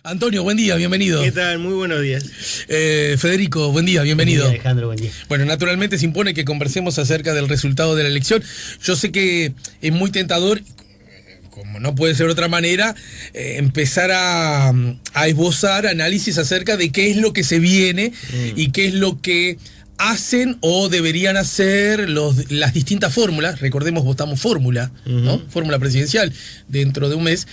Antonio, buen día, bienvenido. ¿Qué tal? Muy buenos días. Federico, buen día, bienvenido. Buen día, Alejandro, buen día. Bueno, naturalmente se impone que conversemos acerca del resultado de la elección. Yo sé que es muy tentador, como no puede ser de otra manera, empezar a esbozar análisis acerca de qué es lo que se viene y qué es lo que hacen o deberían hacer las distintas fórmulas. Recordemos, votamos fórmula, ¿no? Fórmula presidencial dentro de un mes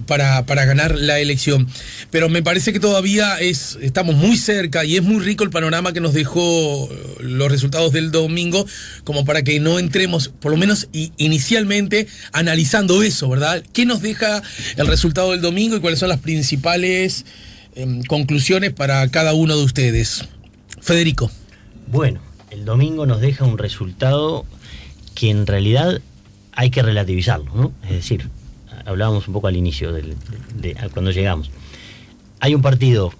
para ganar la elección. Pero me parece que todavía estamos muy cerca y es muy rico el panorama que nos dejó los resultados del domingo, como para que no entremos, por lo menos inicialmente, analizando eso, ¿verdad? ¿Qué nos deja el resultado del domingo y cuáles son las principales conclusiones para cada uno de ustedes? Federico. Bueno, el domingo nos deja un resultado que en realidad hay que relativizarlo, ¿no? Es decir, hablábamos un poco al inicio, cuando llegamos. Hay un partido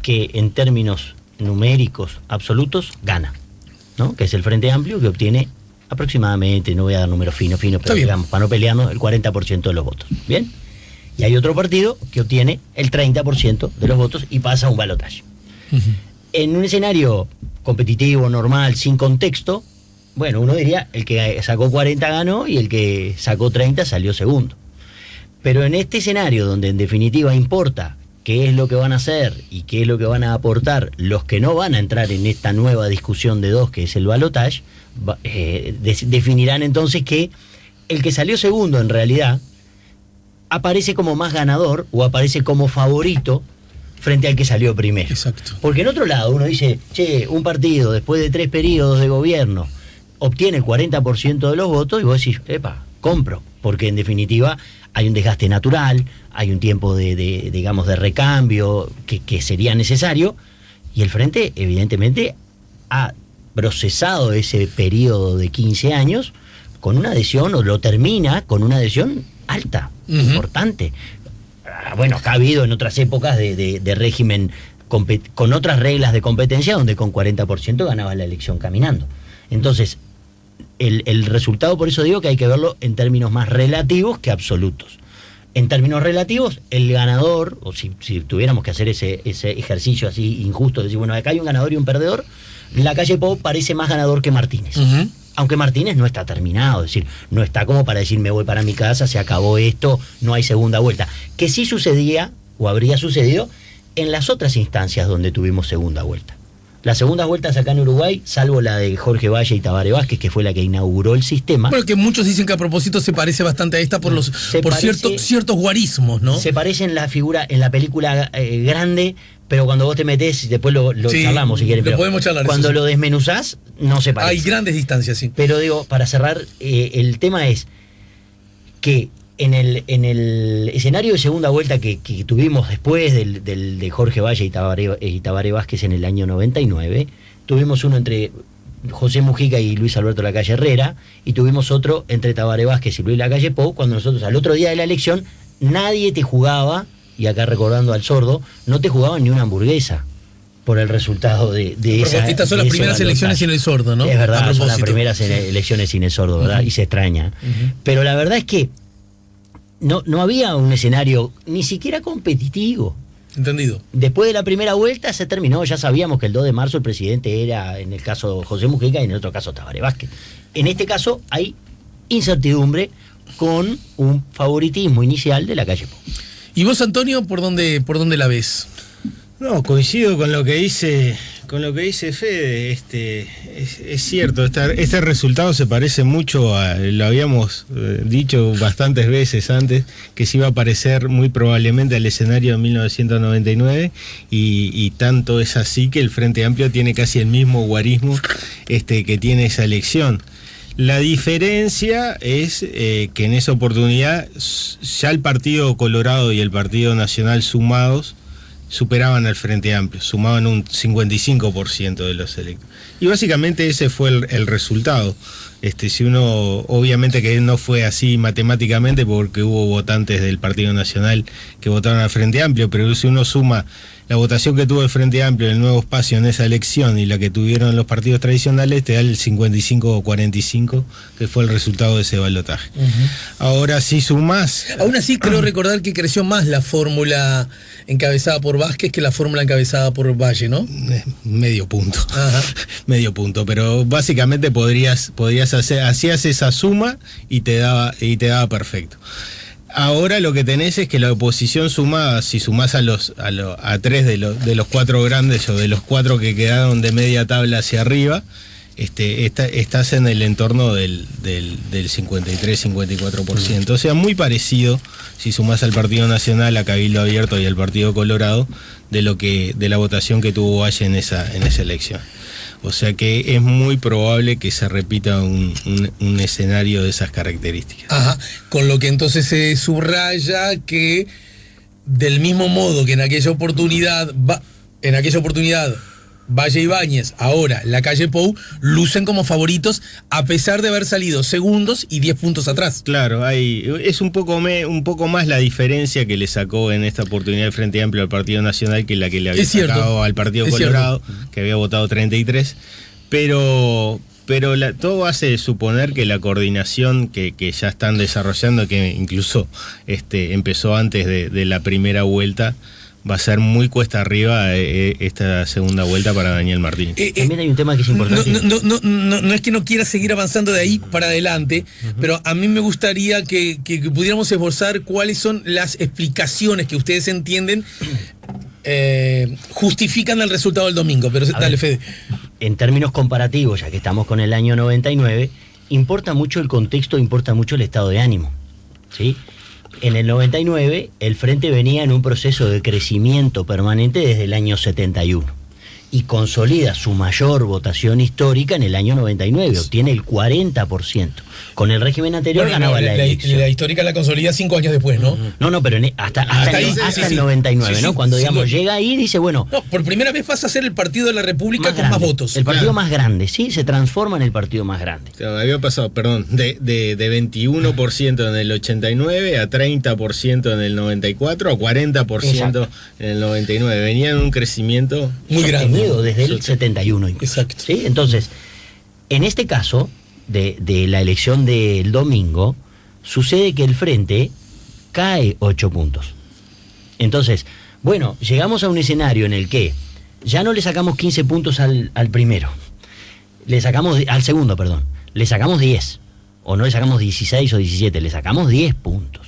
que en términos numéricos absolutos gana, ¿no? Que es el Frente Amplio, que obtiene aproximadamente, no voy a dar números finos, pero digamos, para no pelearnos, el 40% de los votos. ¿Bien? Y hay otro partido que obtiene el 30% de los votos y pasa a un balotaje. En un escenario competitivo, normal, sin contexto, bueno, uno diría, el que sacó 40 ganó y el que sacó 30 salió segundo. Pero en este escenario, donde en definitiva importa qué es lo que van a hacer y qué es lo que van a aportar los que no van a entrar en esta nueva discusión de dos, que es el balotaje, definirán entonces que el que salió segundo en realidad aparece como más ganador o aparece como favorito frente al que salió primero. Exacto. Porque en otro lado uno dice, un partido después de 3 periodos de gobierno obtiene el 40% de los votos y vos decís, compro, porque en definitiva hay un desgaste natural, hay un tiempo digamos, de recambio que sería necesario, y el Frente evidentemente ha procesado ese periodo de 15 años con una adhesión, o lo termina con una adhesión alta, importante. Bueno, acá ha habido en otras épocas de régimen con otras reglas de competencia donde con 40% ganaba la elección caminando. Entonces, el resultado, por eso digo que hay que verlo en términos más relativos que absolutos. En términos relativos, el ganador, o si tuviéramos que hacer ese ejercicio así injusto, de decir, bueno, acá hay un ganador y un perdedor, la calle Pou parece más ganador que Martínez. Aunque Martínez no está terminado, es decir, no está como para decir me voy para mi casa, se acabó esto, no hay segunda vuelta. Que sí sucedía, o habría sucedido, en las otras instancias donde tuvimos segunda vuelta. Las segundas vueltas acá en Uruguay, salvo la de Jorge Valle y Tabaré Vázquez, que fue la que inauguró el sistema. Bueno, que muchos dicen que a propósito se parece bastante a esta por ciertos guarismos, ¿no? Se parece en la figura, en la película grande, pero cuando vos te metés, después lo charlamos si quieren. Lo podemos charlar. Cuando lo desmenuzás, no se parece. Hay grandes distancias, sí. Pero digo, para cerrar, el tema es que en el escenario de segunda vuelta que tuvimos después de Jorge Valle y Tabaré Vázquez en el año 99, tuvimos uno entre José Mujica y Luis Alberto Lacalle Herrera, y tuvimos otro entre Tabaré Vázquez y Luis Lacalle Pou, cuando nosotros al otro día de la elección nadie te jugaba, y acá recordando al sordo, no te jugaban ni una hamburguesa por el resultado de esa. Estas son las primeras elecciones sin el sordo, ¿no? Es verdad, son las primeras elecciones sin el sordo, ¿verdad? Y se extraña. Pero la verdad es que no había un escenario ni siquiera competitivo. Entendido. Después de la primera vuelta se terminó, ya sabíamos que el 2 de marzo el presidente era, en el caso José Mujica y en el otro caso Tabaré Vázquez. En este caso hay incertidumbre con un favoritismo inicial de la calle Pou. ¿Y vos, Antonio, por dónde la ves? No, coincido con lo que dice Fede. Es cierto, este resultado se parece mucho lo habíamos dicho bastantes veces antes, que se iba a parecer muy probablemente al escenario de 1999, y tanto es así que el Frente Amplio tiene casi el mismo guarismo que tiene esa elección. La diferencia es que en esa oportunidad ya el Partido Colorado y el Partido Nacional sumados superaban al Frente Amplio, sumaban un 55% de los electos. Y básicamente ese fue el resultado. Si uno, obviamente que no fue así matemáticamente porque hubo votantes del Partido Nacional que votaron al Frente Amplio, pero si uno suma la votación que tuvo el Frente Amplio, el Nuevo Espacio en esa elección y la que tuvieron los partidos tradicionales, te da el 55-45, que fue el resultado de ese balotaje. Ahora, si sumás... Aún así, creo recordar que creció más la fórmula encabezada por Vázquez que la fórmula encabezada por Valle, ¿no? Medio punto. Ajá. Medio punto, pero básicamente podrías hacer, hacías esa suma y te daba perfecto. Ahora lo que tenés es que la oposición sumada, si sumás a tres de los cuatro grandes o de los cuatro que quedaron de media tabla hacia arriba, estás en el entorno del 53-54%. O sea, muy parecido, si sumás al Partido Nacional, a Cabildo Abierto y al Partido Colorado, de la votación que tuvo Valle en esa elección. O sea que es muy probable que se repita un escenario de esas características. Ajá, con lo que entonces se subraya que del mismo modo que en aquella oportunidad Valle Ibáñez, ahora la calle Pou, lucen como favoritos a pesar de haber salido segundos y 10 puntos atrás. Claro, es un poco más la diferencia que le sacó en esta oportunidad el Frente Amplio al Partido Nacional que la que le había sacado al Partido Colorado, que había votado 33, pero todo hace suponer que la coordinación que ya están desarrollando, que incluso empezó antes de la primera vuelta, va a ser muy cuesta arriba esta segunda vuelta para Daniel Martínez. También hay un tema que es importante. No es que no quiera seguir avanzando de ahí para adelante, pero a mí me gustaría que pudiéramos esbozar cuáles son las explicaciones que ustedes entienden justifican el resultado del domingo. Pero dale, Fede. En términos comparativos, ya que estamos con el año 99, importa mucho el contexto, importa mucho el estado de ánimo, ¿sí? En el 99, el Frente venía en un proceso de crecimiento permanente desde el año 71 y consolida su mayor votación histórica en el año 99, obtiene el 40%. Con el régimen anterior ganaba la elección. La histórica la consolida 5 años después, ¿no? No, pero hasta el 99, ¿no? Cuando, digamos, llega ahí, dice, bueno... No, por primera vez pasa a ser el Partido de la República con más votos. El partido más grande, sí, se transforma en el partido más grande. Había pasado, de 21% en el 89 a 30% en el 94 a 40% en el 99. Venía en un crecimiento muy grande desde el 71. Exacto. ¿Sí? Entonces, en este caso de la elección del domingo, sucede que el Frente cae 8 puntos. Entonces, bueno, llegamos a un escenario en el que ya no le sacamos 15 puntos al primero, al segundo, perdón, le sacamos 10, o no le sacamos 16 o 17, le sacamos 10 puntos.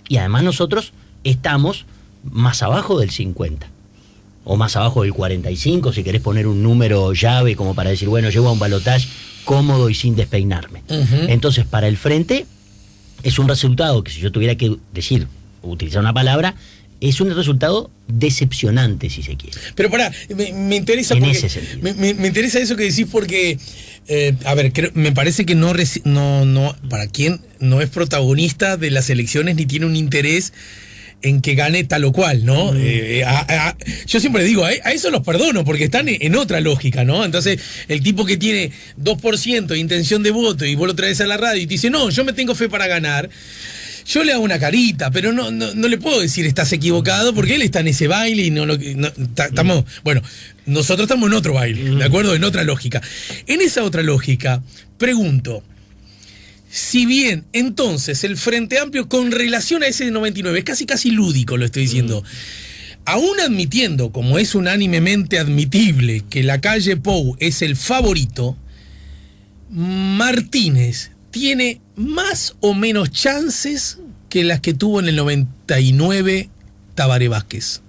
Y además nosotros estamos más abajo del 50. O más abajo del 45, si querés poner un número llave como para decir, bueno, llego a un balotaje cómodo y sin despeinarme. Entonces, para el Frente, es un resultado que, si yo tuviera que utilizar una palabra, es un resultado decepcionante, si se quiere. Pero pará, me interesa en ese sentido. Me interesa eso que decís porque, me parece que no para quien no es protagonista de las elecciones ni tiene un interés en que gane tal o cual, ¿no? Yo siempre digo, a eso los perdono, porque están en otra lógica, ¿no? Entonces, el tipo que tiene 2% de intención de voto y vos lo traes a la radio y te dice, no, yo me tengo fe para ganar, yo le hago una carita, pero no le puedo decir estás equivocado, porque él está en ese baile y estamos, bueno, nosotros estamos en otro baile, ¿de acuerdo? En otra lógica. En esa otra lógica, pregunto, si bien, entonces, el Frente Amplio con relación a ese de 99, es casi lúdico, lo estoy diciendo, aún admitiendo, como es unánimemente admitible, que la calle Pou es el favorito, Martínez tiene más o menos chances que las que tuvo en el 99 Tabaré Vázquez.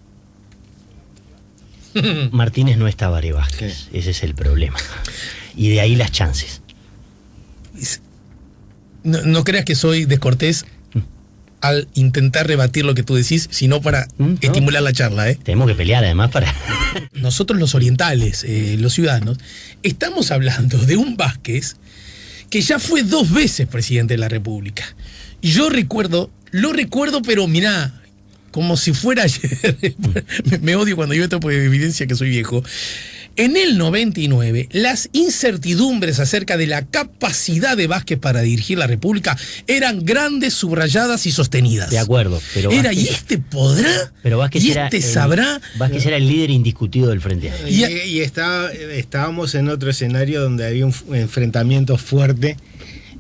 Martínez no es Tabaré Vázquez, ese es el problema. Y de ahí las chances. No creas que soy descortés al intentar rebatir lo que tú decís, sino para estimular la charla, ¿eh? Tenemos que pelear además para... Nosotros los orientales, los ciudadanos, estamos hablando de un Vázquez que ya fue 2 veces presidente de la República. Y yo lo recuerdo, pero mirá, como si fuera ayer. Me odio cuando yo esto por evidencia que soy viejo. En el 99, las incertidumbres acerca de la capacidad de Vázquez para dirigir la República eran grandes, subrayadas y sostenidas. De acuerdo, pero Era, Vázquez, ¿y este podrá? pero Vázquez ¿Y era este sabrá? Vázquez era el líder indiscutido del Frente Amplio. Y estábamos en otro escenario donde había un enfrentamiento fuerte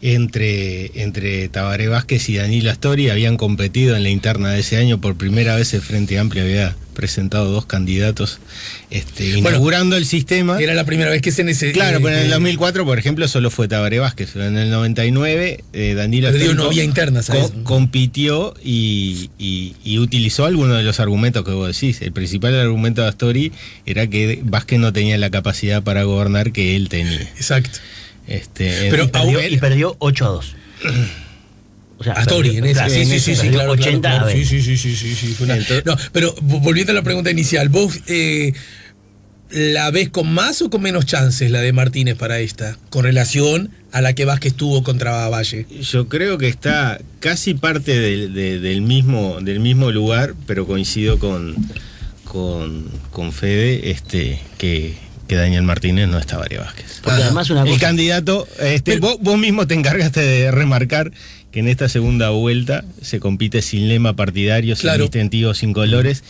entre Tabaré Vázquez y Danilo Astori. Habían competido en la interna de ese año. Por primera vez el Frente Amplio había presentado dos candidatos inaugurando el sistema. Era la primera vez que se necesitaba. Claro, pero en el 2004, por ejemplo, solo fue Tabaré Vázquez. Pero en el 99, Danilo Astori no había internas a eso, ¿no? compitió y utilizó algunos de los argumentos que vos decís. El principal argumento de Astori era que Vázquez no tenía la capacidad para gobernar que él tenía. Exacto. Pero perdió 8-2. O sea, Astori, en ese. Sí, claro. 80 claro. Sí. No, pero volviendo a la pregunta inicial, ¿vos la ves con más o con menos chances la de Martínez para esta, con relación a la que Vázquez tuvo contra Valle? Yo creo que está casi parte del mismo lugar, pero coincido con Fede, que Daniel Martínez no es Tabaré Vázquez. Porque además una cosa, el candidato, vos mismo te encargaste de remarcar que en esta segunda vuelta se compite sin lema partidario, sin distintivos, sin colores,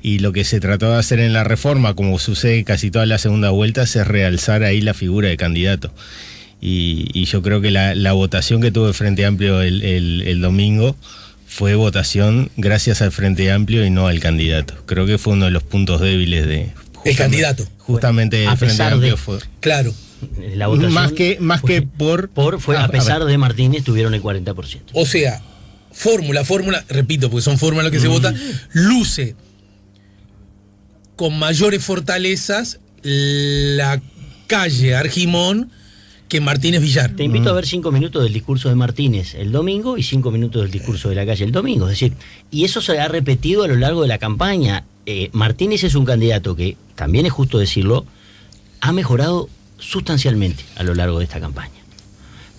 y lo que se trató de hacer en la reforma, como sucede casi todas las segundas vueltas, es realzar ahí la figura de candidato. Y yo creo que la votación que tuvo el Frente Amplio el domingo fue votación gracias al Frente Amplio y no al candidato. Creo que fue uno de los puntos débiles de... El candidato. Justamente el Frente Amplio fue... Claro. La votación fue a pesar de Martínez tuvieron el 40%. O sea, fórmula, repito, porque son fórmulas que se votan, luce con mayores fortalezas la calle Argimón que Martínez Villar. Te invito a ver 5 minutos del discurso de Martínez el domingo y 5 minutos del discurso de la calle el domingo. Es decir, y eso se ha repetido a lo largo de la campaña. Martínez es un candidato que, también es justo decirlo, ha mejorado sustancialmente a lo largo de esta campaña.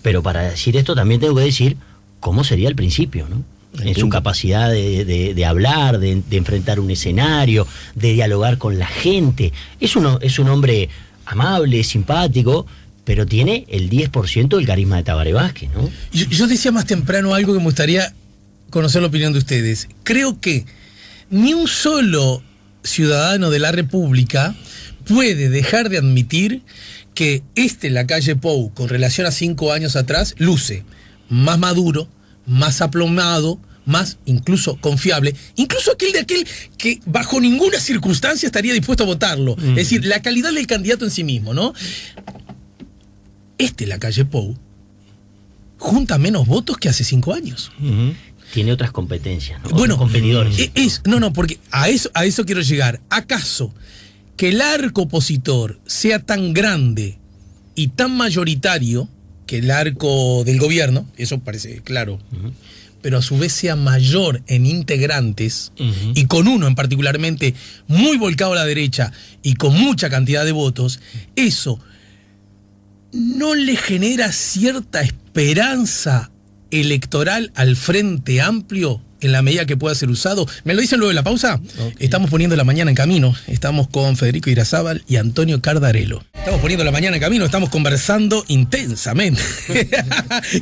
Pero para decir esto también tengo que decir cómo sería al principio, ¿no? En su capacidad de hablar, de enfrentar un escenario, de dialogar con la gente. Es un hombre amable, simpático, pero tiene el 10% del carisma de Tabaré Vázquez, ¿no? Yo decía más temprano algo que me gustaría conocer la opinión de ustedes. Creo que ni un solo ciudadano de la República puede dejar de admitir que Lacalle Pou, con relación a 5 años atrás, luce más maduro, más aplomado, más incluso confiable, incluso aquel que bajo ninguna circunstancia estaría dispuesto a votarlo. Es decir, la calidad del candidato en sí mismo, ¿no? Lacalle Pou junta menos votos que hace 5 años. Tiene otras competencias, ¿no? Bueno, otros competidores. Porque a eso quiero llegar. ¿Acaso que el arco opositor sea tan grande y tan mayoritario que el arco del gobierno? Eso parece claro. Pero a su vez sea mayor en integrantes, y con uno en particularmente muy volcado a la derecha y con mucha cantidad de votos, eso ¿no le genera cierta esperanza electoral al Frente Amplio en la medida que pueda ser usado? ¿Me lo dicen luego de la pausa? Okay. Estamos poniendo la mañana en camino. Estamos con Federico Irazábal y Antonio Cardarello. Estamos poniendo la mañana en camino, estamos conversando intensamente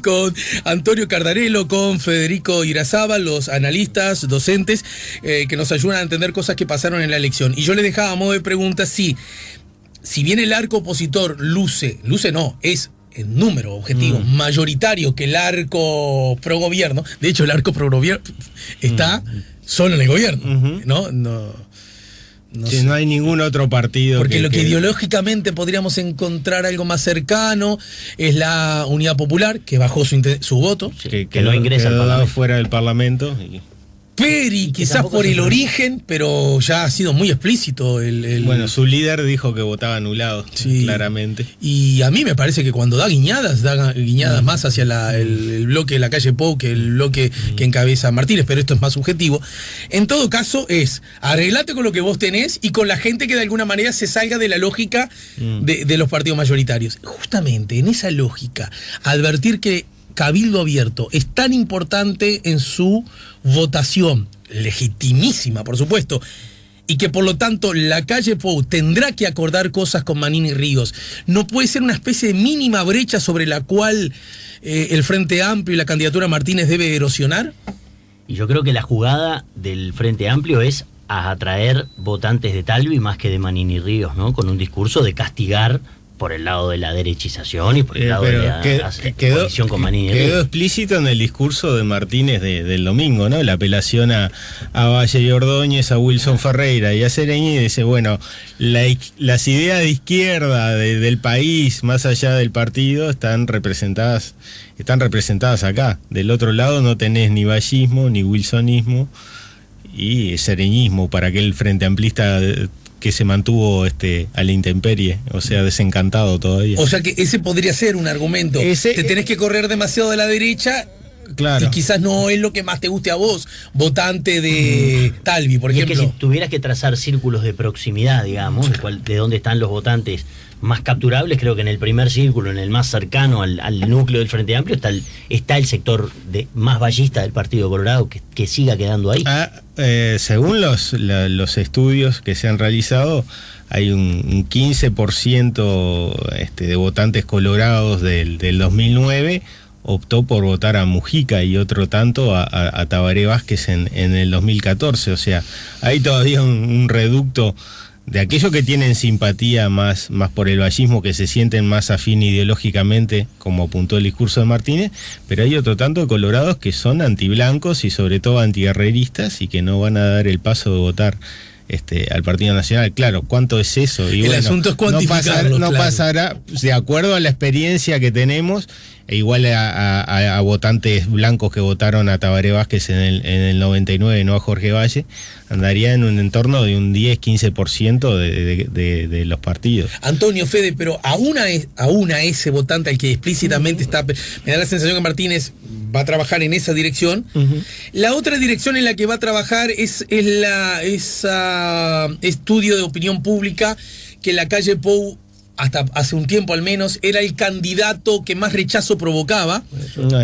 con Antonio Cardarello, con Federico Irazábal, los analistas, docentes, que nos ayudan a entender cosas que pasaron en la elección. Y yo les dejaba a modo de pregunta si bien el arco opositor es en número objetivo mayoritario que el arco pro gobierno. De hecho, el arco pro gobierno está solo en el gobierno, ¿no? No hay ningún otro partido. Porque lo que ideológicamente podríamos encontrar algo más cercano es la Unidad Popular, que bajó su voto. Que no ingresa al Parlamento. Fuera del Parlamento. Peri, quizás por el origen, pero ya ha sido muy explícito Bueno, su líder dijo que votaba anulado, claramente. Y a mí me parece que cuando da guiñadas más hacia el bloque de Lacalle Pou que el bloque que encabeza Martínez, pero esto es más subjetivo. En todo caso arreglate con lo que vos tenés y con la gente que de alguna manera se salga de la lógica de los partidos mayoritarios. Justamente en esa lógica, advertir que Cabildo Abierto es tan importante en su votación, legitimísima por supuesto, y que por lo tanto la calle Pou tendrá que acordar cosas con Manini y Ríos, ¿no puede ser una especie de mínima brecha sobre la cual el Frente Amplio y la candidatura Martínez debe erosionar? Y yo creo que la jugada del Frente Amplio es a atraer votantes de Talvi más que de Manini y Ríos, ¿no? Con un discurso de castigar por el lado de la derechización y por el lado de la coalición con Manini y Ríos. Quedó explícito en el discurso de Martínez del domingo, ¿no? La apelación a Valle y Ordóñez, a Wilson Ferreira y a Sereñi, dice, bueno, las ideas de izquierda del país, más allá del partido, están representadas acá. Del otro lado no tenés ni vallismo, ni wilsonismo y sereñismo para aquel frente amplista que se mantuvo a la intemperie, o sea, desencantado todavía. O sea que ese podría ser un argumento. Te tenés que correr demasiado de la derecha, claro, y quizás no es lo que más te guste a vos, votante de Talvi, por ejemplo. Es que si tuvieras que trazar círculos de proximidad, digamos, de dónde están los votantes más capturables, creo que en el primer círculo, en el más cercano al núcleo del Frente Amplio, está el sector más vallista del Partido Colorado, que siga quedando ahí. Según los estudios que se han realizado, hay un 15% de votantes colorados del 2009 optó por votar a Mujica y otro tanto a Tabaré Vázquez en el 2014. O sea, hay todavía un reducto de aquellos que tienen simpatía más por el vallismo, que se sienten más afín ideológicamente, como apuntó el discurso de Martínez, pero hay otro tanto de colorados que son antiblancos y sobre todo antiguerreristas y que no van a dar el paso de votar al Partido Nacional. Claro, ¿cuánto es eso? Y el asunto es cuantificarlo. No pasará, de acuerdo a la experiencia que tenemos, igual a votantes blancos que votaron a Tabaré Vázquez en el 99, no a Jorge Valle, andaría en un entorno de un 10-15% de los partidos. Antonio, Fede, pero aún a ese votante al que explícitamente me da la sensación que Martínez va a trabajar en esa dirección. La otra dirección en la que va a trabajar es estudio de opinión pública, que la calle Pou, hasta hace un tiempo al menos, era el candidato que más rechazo provocaba,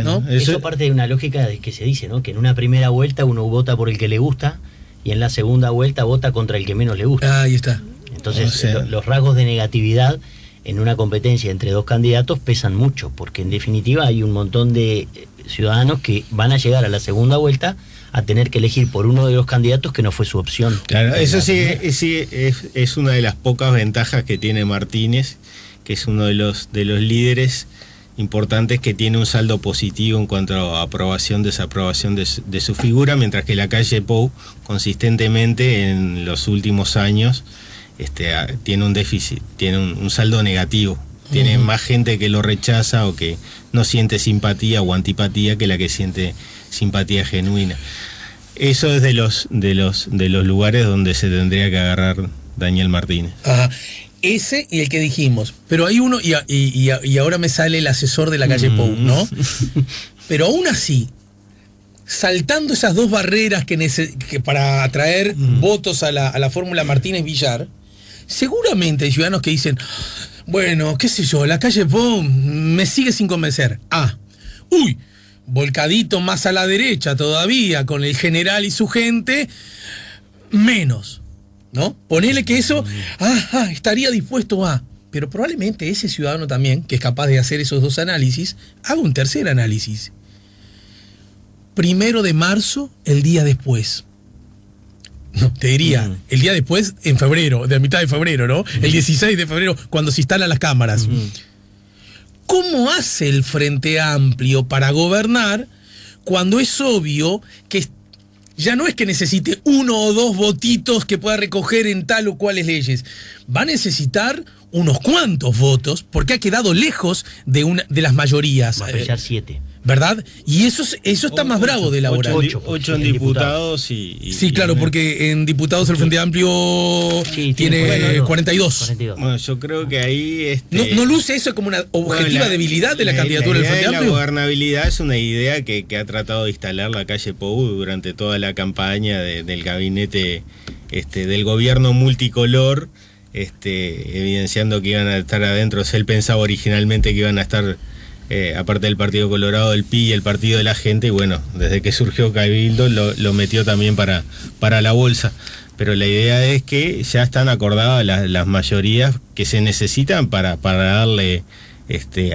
¿no? Eso parte de una lógica de que se dice, ¿no? Que en una primera vuelta uno vota por el que le gusta y en la segunda vuelta vota contra el que menos le gusta. Ahí está. Entonces, los rasgos de negatividad en una competencia entre dos candidatos pesan mucho, porque en definitiva hay un montón de ciudadanos que van a llegar a la segunda vuelta a tener que elegir por uno de los candidatos que no fue su opción. Claro, eso sí es una de las pocas ventajas que tiene Martínez, que es uno de los líderes importantes que tiene un saldo positivo en cuanto a aprobación, desaprobación de su figura, mientras que la calle Pou consistentemente en los últimos años tiene un déficit, tiene un saldo negativo. Tiene más gente que lo rechaza o que no siente simpatía o antipatía que la que siente simpatía genuina. Eso es de los lugares donde se tendría que agarrar Daniel Martínez. Ajá. Ese y el que dijimos. Pero hay uno, y ahora me sale el asesor de la calle Pou, ¿no? Pero aún así, saltando esas dos barreras que para atraer votos a la fórmula Martínez-Villar, seguramente hay ciudadanos que dicen, bueno, qué sé yo, la calle Pou me sigue sin convencer. Volcadito más a la derecha todavía, con el general y su gente, menos, ¿no? Ponele que eso, estaría dispuesto a... Pero probablemente ese ciudadano también, que es capaz de hacer esos dos análisis, haga un tercer análisis. 1 de marzo, el día después. No, te diría, el día después, en febrero, de la mitad de febrero, ¿no? El 16 de febrero, cuando se instalan las cámaras. ¿Cómo hace el Frente Amplio para gobernar cuando es obvio que ya no es que necesite 1 o 2 votitos que pueda recoger en tal o cuales leyes? Va a necesitar unos cuantos votos porque ha quedado lejos de las mayorías. Va a fallar 7. ¿Verdad? Y eso está más bravo de elaborar. 8 en diputados y... Sí, claro, porque en diputados el Frente Amplio tiene 42. Bueno, yo creo que ahí... ¿No luce eso como una objetiva debilidad de la candidatura del Frente Amplio? La gobernabilidad es una idea que ha tratado de instalar la calle Pou durante toda la campaña del gabinete del gobierno multicolor, evidenciando que iban a estar adentro. Él pensaba originalmente que iban a estar... aparte del Partido Colorado, el PI y el Partido de la Gente, y bueno, desde que surgió Cabildo lo metió también para la bolsa. pero la idea es que ya están acordadas las mayorías que se necesitan para darle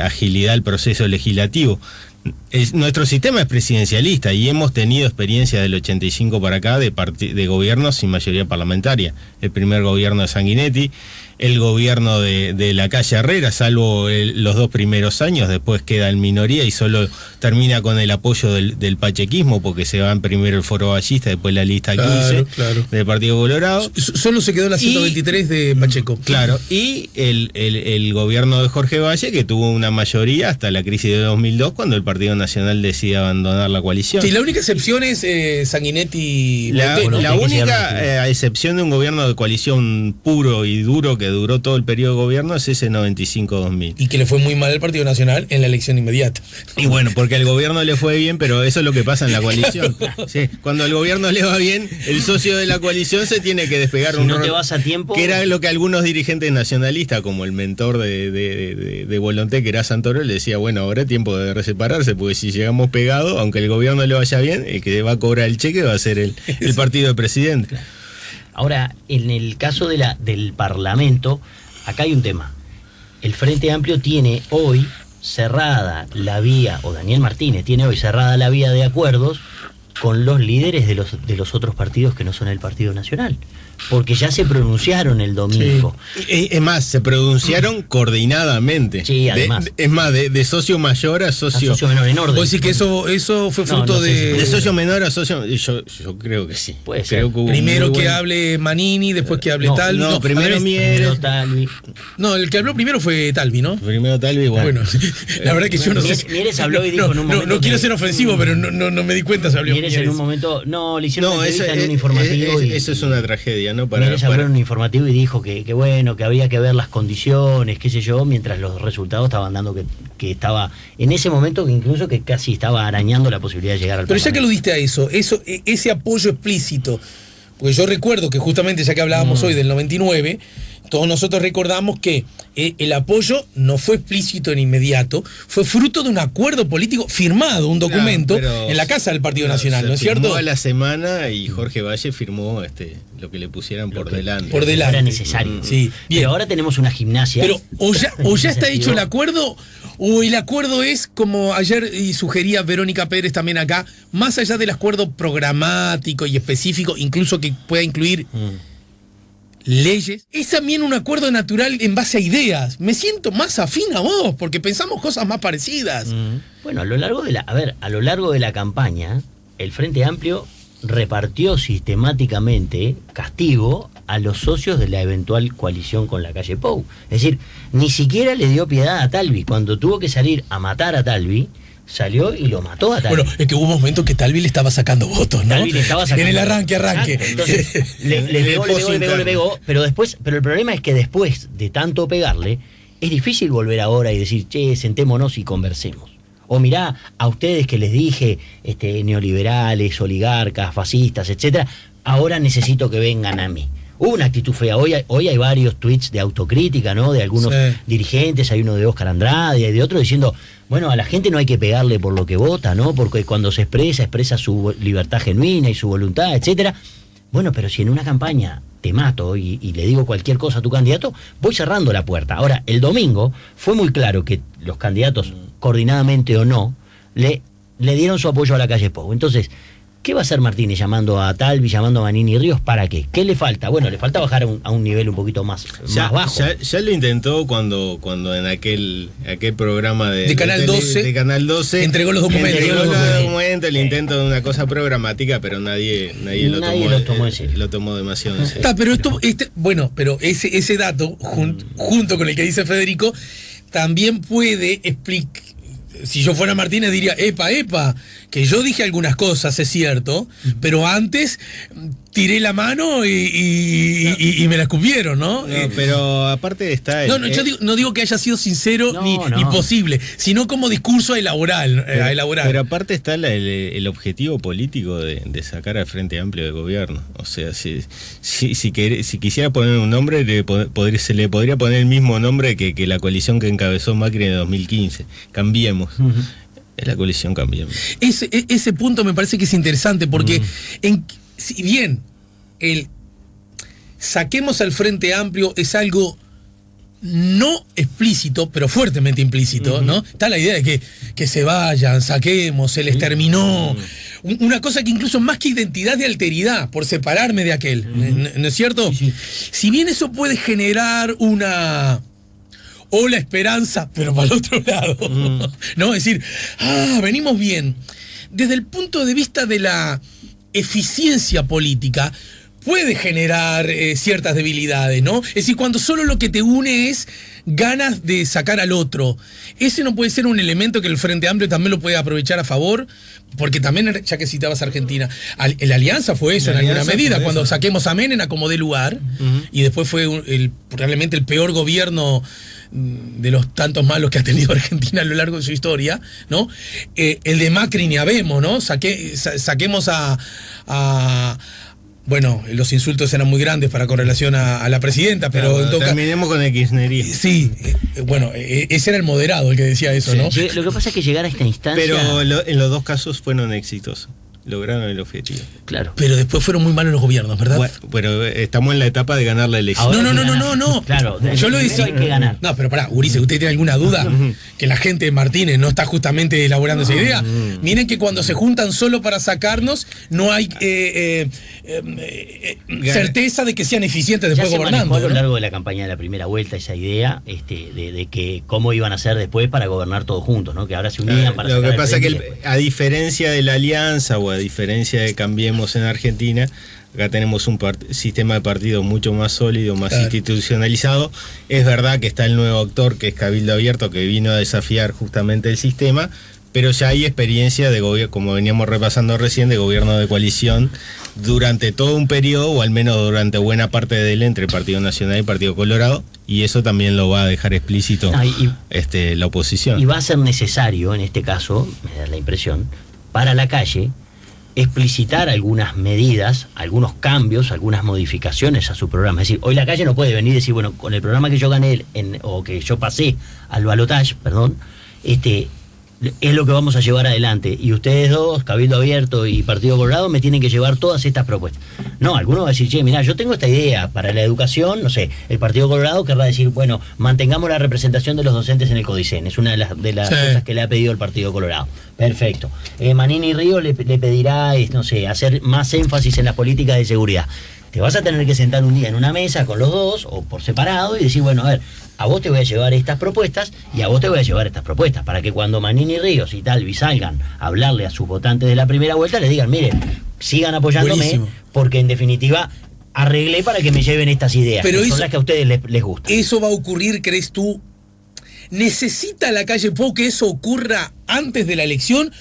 agilidad al proceso legislativo. Nuestro sistema es presidencialista y hemos tenido experiencia del 85 para acá de gobiernos sin mayoría parlamentaria. El primer gobierno de Sanguinetti, el gobierno de la calle Herrera, salvo los 2 primeros años, después queda en minoría y solo termina con el apoyo del pachequismo, porque se van primero el Foro Ballista, después la lista 15 del Partido Colorado. Solo se quedó la 123 de Pacheco. Claro, y el gobierno de Jorge Valle, que tuvo una mayoría hasta la crisis de 2002, cuando el Partido Nacional decide abandonar la coalición. Sí, la única excepción es Sanguinetti. La única excepción de un gobierno de coalición puro y duro que duró todo el periodo de gobierno es ese 95-2000. Y que le fue muy mal al Partido Nacional en la elección inmediata. Y bueno, porque al gobierno le fue bien, pero eso es lo que pasa en la coalición. Sí, cuando al gobierno le va bien, el socio de la coalición se tiene que despegar si no te vas a tiempo. Que era lo que algunos dirigentes nacionalistas, como el mentor de Volonté, que era Santoro, le decía, bueno, ahora es tiempo de separarse, porque si llegamos pegados, aunque el gobierno le vaya bien, el que va a cobrar el cheque va a ser el partido del presidente. Claro. Ahora, en el caso del Parlamento, acá hay un tema. El Frente Amplio tiene hoy cerrada la vía, o Daniel Martínez tiene hoy cerrada la vía de acuerdos con los líderes de los otros partidos que no son el Partido Nacional. Porque ya se pronunciaron el domingo. Sí. Es más, se pronunciaron coordinadamente. Sí, además. Es más, de socio mayor a socio menor en orden. ¿Vos decís que eso fue fruto de socio menor a socio? Yo creo que sí. Puede ser. Primero que hable Manini, después que hable Talvi. No, primero Mieres. Talvi. No, el que habló primero fue Talvi, ¿no? Primero Talvi, bueno. La verdad que yo no sé. Mieres habló y dijo en un momento. No quiero ser ofensivo, pero no me di cuenta si habló Mieres en un momento. No, le hicieron una entrevista en un informativo. Eso es una tragedia, ¿no? Mieres habló en un informativo y dijo que bueno, que había que ver las condiciones, qué sé yo, mientras los resultados estaban dando que estaba en ese momento que incluso que casi estaba arañando la posibilidad de llegar al Pero Parlamento. ya que aludiste a eso, ese apoyo explícito, porque yo recuerdo que justamente ya que hablábamos hoy del 99, todos nosotros recordamos que el apoyo no fue explícito en inmediato, fue fruto de un acuerdo político firmado, un documento, en la casa del Partido Nacional, ¿no es cierto? Firmó a la semana y Jorge Valle firmó lo que le pusieran por delante. Por delante. Era necesario. Sí. Bien. Pero ahora tenemos una gimnasia. Pero o ya está hecho el acuerdo, o el acuerdo es, como ayer y sugería Verónica Pérez también acá, más allá del acuerdo programático y específico, incluso que pueda incluir leyes, es también un acuerdo natural en base a ideas. Me siento más afín a vos, porque pensamos cosas más parecidas. Bueno, a lo largo de la campaña, el Frente Amplio repartió sistemáticamente castigo a los socios de la eventual coalición con la calle Pou. Es decir, ni siquiera le dio piedad a Talvi. Cuando tuvo que salir a matar a Talvi, salió y lo mató a Talvi. Bueno, es que hubo un momento que Talvi le estaba sacando votos, ¿no? Talvi le estaba sacando. En el arranque. Exacto. Entonces, le pegó. Pero el problema es que después de tanto pegarle, es difícil volver ahora y decir, che, sentémonos y conversemos. O mirá, a ustedes que les dije, neoliberales, oligarcas, fascistas, etcétera, ahora necesito que vengan a mí. Hubo una actitud fea. Hoy hay varios tweets de autocrítica, ¿no? De algunos dirigentes, hay uno de Óscar Andrade y de otro diciendo, bueno, a la gente no hay que pegarle por lo que vota, ¿no? Porque cuando se expresa su libertad genuina y su voluntad, etcétera. Bueno, pero si en una campaña te mato y le digo cualquier cosa a tu candidato, voy cerrando la puerta. Ahora, el domingo fue muy claro que los candidatos, coordinadamente o no, le dieron su apoyo a la calle Pou. Entonces, ¿qué va a hacer Martínez llamando a Talvi, llamando a Manini Ríos? ¿Para qué? ¿Qué le falta? Bueno, le falta bajar a un nivel un poquito más bajo. Ya lo intentó cuando en aquel programa de Canal 12. De Canal 12. Entregó los documentos. El intento de una cosa programática, pero nadie lo tomó en serio. Lo tomó demasiado en serio. Pero pero ese dato, junto con el que dice Federico, también puede explicar. Si yo fuera Martínez diría, epa, que yo dije algunas cosas, es cierto, pero antes tiré la mano y me la escupieron, ¿no? Pero aparte está... yo no digo que haya sido sincero ni posible, sino como discurso a elaborar. Pero aparte está el objetivo político de sacar al Frente Amplio de gobierno. O sea, si quisiera poner un nombre, se le podría poner el mismo nombre que la coalición que encabezó Macri en 2015. Cambiemos. Es la coalición Cambiemos. Ese punto me parece que es interesante porque si bien el saquemos al Frente Amplio es algo no explícito, pero fuertemente implícito, ¿no? Está la idea de que se vayan, saquemos, se les terminó. Una cosa que incluso más que identidad de alteridad, por separarme de aquel, ¿no es cierto? Sí. Si bien eso puede generar una ola esperanza, pero para el otro lado, ¿no? Es decir, venimos bien. Desde el punto de vista de la eficiencia política, puede generar ciertas debilidades, ¿no? Es decir, cuando solo lo que te une es ganas de sacar al otro. Ese no puede ser un elemento que el Frente Amplio también lo puede aprovechar a favor, porque también, ya que citabas a Argentina, la alianza fue eso en alguna medida, cuando saquemos a Menem acomodé lugar, y después fue realmente el peor gobierno de los tantos malos que ha tenido Argentina a lo largo de su historia, ¿no? El de Macri ni habemos, ¿no? Saquemos bueno, los insultos eran muy grandes con relación a la presidenta, pero claro, terminemos con el kirchnerismo. Sí, bueno, ese era el moderado el que decía eso, sí, ¿no? Lo que pasa es que llegar a esta instancia... Pero en los dos casos fueron exitosos. Lograron el objetivo. Claro. Pero después fueron muy malos los gobiernos, ¿verdad? Bueno, pero estamos en la etapa de ganar la elección. No. Claro, yo lo decía. Hay que ganar. No, pero pará, Ulises, ¿usted tiene alguna duda que la gente de Martínez no está justamente elaborando esa idea? Miren que cuando se juntan solo para sacarnos, no hay certeza de que sean eficientes después gobernando. Ya se manejó a lo largo de la campaña de la primera vuelta esa idea de que cómo iban a hacer después para gobernar todos juntos, ¿no? Que ahora se unían para lo que pasa es que después. a diferencia de la alianza o a diferencia de Cambiemos en Argentina, acá tenemos un sistema de partidos mucho más sólido, más institucionalizado. Es verdad que está el nuevo actor, que es Cabildo Abierto, que vino a desafiar justamente el sistema, pero ya hay experiencia de gobierno, como veníamos repasando recién, de gobierno de coalición durante todo un periodo, o al menos durante buena parte de él, entre Partido Nacional y Partido Colorado, y eso también lo va a dejar explícito la oposición. Y va a ser necesario, en este caso, me da la impresión, para la calle, explicitar algunas medidas, algunos cambios, algunas modificaciones a su programa. Es decir, hoy la calle no puede venir y decir, bueno, con el programa que yo gané o que yo pasé al balotaje, es lo que vamos a llevar adelante. Y ustedes dos, Cabildo Abierto y Partido Colorado, me tienen que llevar todas estas propuestas. No, alguno va a decir, che, mirá, yo tengo esta idea para la educación, no sé, el Partido Colorado querrá decir, bueno, mantengamos la representación de los docentes en el CODICEN. Es una de las cosas que le ha pedido el Partido Colorado. Perfecto. Manini Río le pedirá, no sé, hacer más énfasis en las políticas de seguridad. Te vas a tener que sentar un día en una mesa con los dos o por separado y decir, bueno, a ver, a vos te voy a llevar estas propuestas y a vos te voy a llevar estas propuestas, para que cuando Manini Ríos y Talvi salgan a hablarle a sus votantes de la primera vuelta, les digan, miren, sigan apoyándome. Buenísimo. Porque en definitiva arreglé para que me lleven estas ideas, pero que son las que a ustedes les gustan. ¿Eso va a ocurrir, crees tú? ¿Necesita la calle Pou que eso ocurra antes de la elección?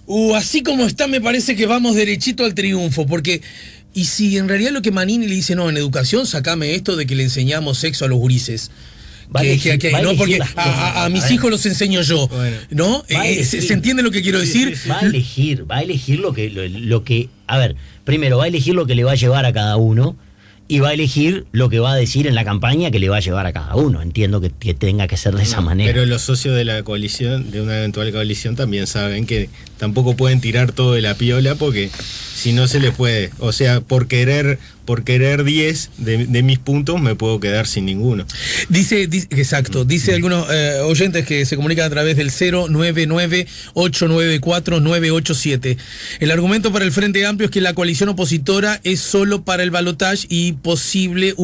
O así como está, me parece que vamos derechito al triunfo, porque... Y si en realidad lo que Manini le dice, no, en educación sacame esto de que le enseñamos sexo a los gurises. No, porque a mis hijos los enseño yo. Bueno, ¿no? ¿Se entiende lo que quiero decir? Va a elegir lo que. A ver, primero va a elegir lo que le va a llevar a cada uno. Y va a elegir lo que va a decir en la campaña que le va a llevar a cada uno. Entiendo que tenga que ser de esa manera. Pero los socios de la coalición, de una eventual coalición, también saben que tampoco pueden tirar todo de la piola, porque si no se les puede. O sea, por querer 10 de mis puntos me puedo quedar sin ninguno. Dice algunos oyentes que se comunican a través del 099-894-987. El argumento para el Frente Amplio es que la coalición opositora es solo para el balotaje y posiblemente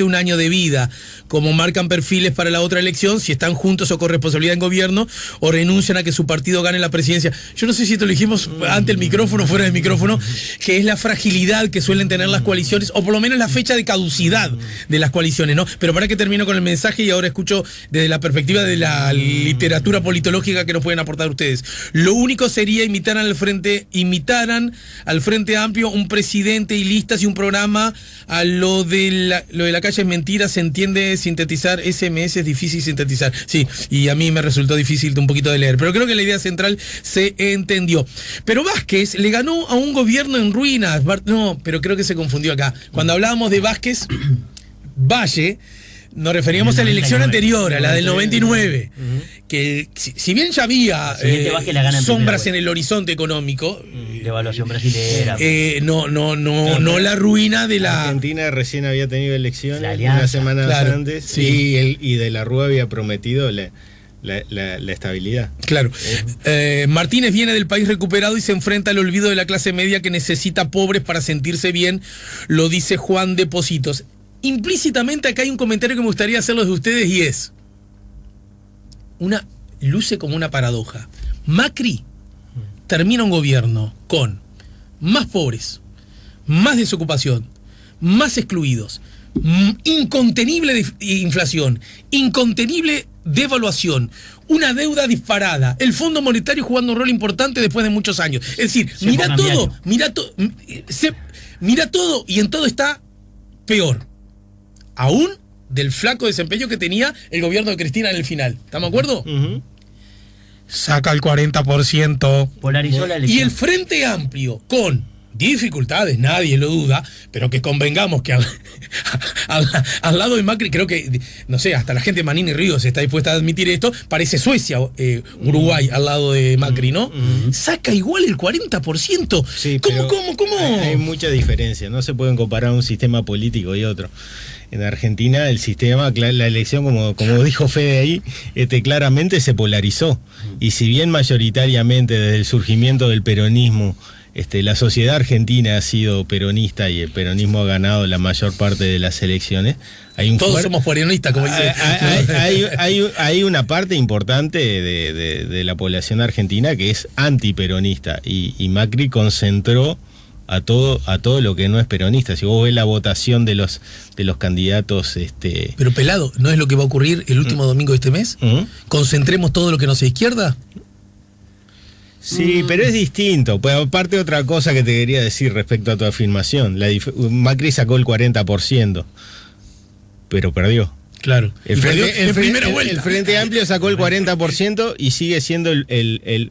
un año de vida. Como marcan perfiles para la otra elección, si están juntos o con responsabilidad en gobierno, o renuncian a que su partido gane la presidencia. Yo no sé si esto lo dijimos ante el micrófono o fuera del micrófono, que es la fragilidad que suelen tener las coaliciones, o por lo menos la fecha de caducidad de las coaliciones, ¿no? Pero para que termino con el mensaje y ahora escucho desde la perspectiva de la literatura politológica que nos pueden aportar ustedes. Lo único sería imitaran al Frente Amplio un presidente y listas y un programa a lo de la calle es mentira, se entiende sintetizar, SMS es difícil sintetizar. Sí, y a mí me resultó difícil un poquito de leer, pero creo que la idea central se entendió. Pero Vázquez le ganó a un gobierno en ruinas. No, pero creo que se confundió acá. Cuando hablábamos de Vázquez, Valle Nos referíamos a la elección anterior, a la del 99, que si bien ya había sombras en el horizonte económico, la evaluación brasilera, no la ruina de la... Argentina recién había tenido elecciones Alianza, unas semanas antes, sí. y de la Rúa había prometido la estabilidad. Claro. Martínez viene del país recuperado y se enfrenta al olvido de la clase media que necesita pobres para sentirse bien, lo dice Juan de Positos. Implícitamente acá hay un comentario que me gustaría hacerlo de ustedes y es luce como una paradoja. Macri termina un gobierno con más pobres, más desocupación, más excluidos, incontenible inflación, incontenible devaluación, una deuda disparada, el Fondo Monetario jugando un rol importante después de muchos años. Es decir, mira todo y en todo está peor aún del flaco desempeño que tenía el gobierno de Cristina en el final. ¿Estamos de acuerdo? Saca el 40%. Polarizó la elección. Y el Frente Amplio, con dificultades, nadie lo duda, pero que convengamos que al lado de Macri, creo que, no sé, hasta la gente de Manini Ríos está dispuesta a admitir esto, parece Suecia, Uruguay al lado de Macri, ¿no? Saca igual el 40%. Sí, ¿Cómo? Hay mucha diferencia, no se pueden comparar un sistema político y otro. En Argentina el sistema, la elección, como dijo Fede ahí, claramente se polarizó. Y si bien mayoritariamente desde el surgimiento del peronismo la sociedad argentina ha sido peronista y el peronismo ha ganado la mayor parte de las elecciones, todos somos peronistas, como dice. Hay una parte importante de la población argentina que es antiperonista y Macri concentró a todo lo que no es peronista. Si vos ves la votación de los candidatos, Pero pelado, ¿no es lo que va a ocurrir el último domingo de este mes? ¿Concentremos todo lo que no sea izquierda? Sí, pero es distinto. Pues aparte, otra cosa que te quería decir respecto a tu afirmación, Macri sacó el 40%, pero perdió. Claro. El Frente Amplio sacó el 40% y sigue siendo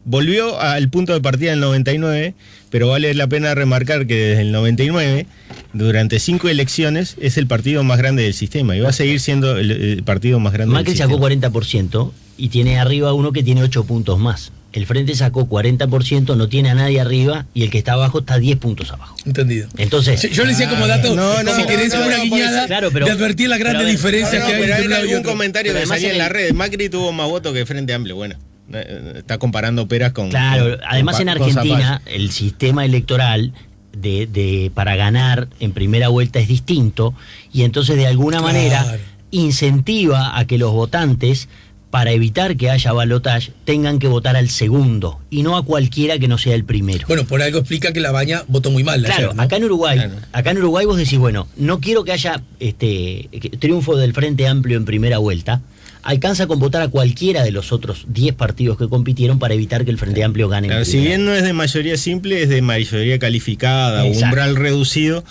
volvió al punto de partida del 99, pero vale la pena remarcar que desde el 99, durante 5 elecciones, es el partido más grande del sistema y va a seguir siendo el partido más grande del sistema. Macri sacó 40% y tiene arriba uno que tiene 8 puntos más. El Frente sacó 40%, no tiene a nadie arriba, y el que está abajo está 10 puntos abajo. Entendido. Entonces, yo le decía como dato, si querés una guiñada, de advertir las grandes diferencias que hay entre un lado y otro. Un comentario que salía en la red, Macri tuvo más votos que el Frente Amplio. Bueno, está comparando peras con... Claro, además en Argentina el sistema electoral para ganar en primera vuelta es distinto, y entonces de alguna manera incentiva a que los votantes, para evitar que haya balotaje, tengan que votar al segundo y no a cualquiera que no sea el primero. Bueno, por algo explica que La Baña votó muy mal. Claro, ayer, ¿no? Acá en Uruguay vos decís, bueno, no quiero que haya triunfo del Frente Amplio en primera vuelta. Alcanza con votar a cualquiera de los otros 10 partidos que compitieron para evitar que el Frente Amplio gane. Claro, si bien no es de mayoría simple, es de mayoría calificada, umbral reducido.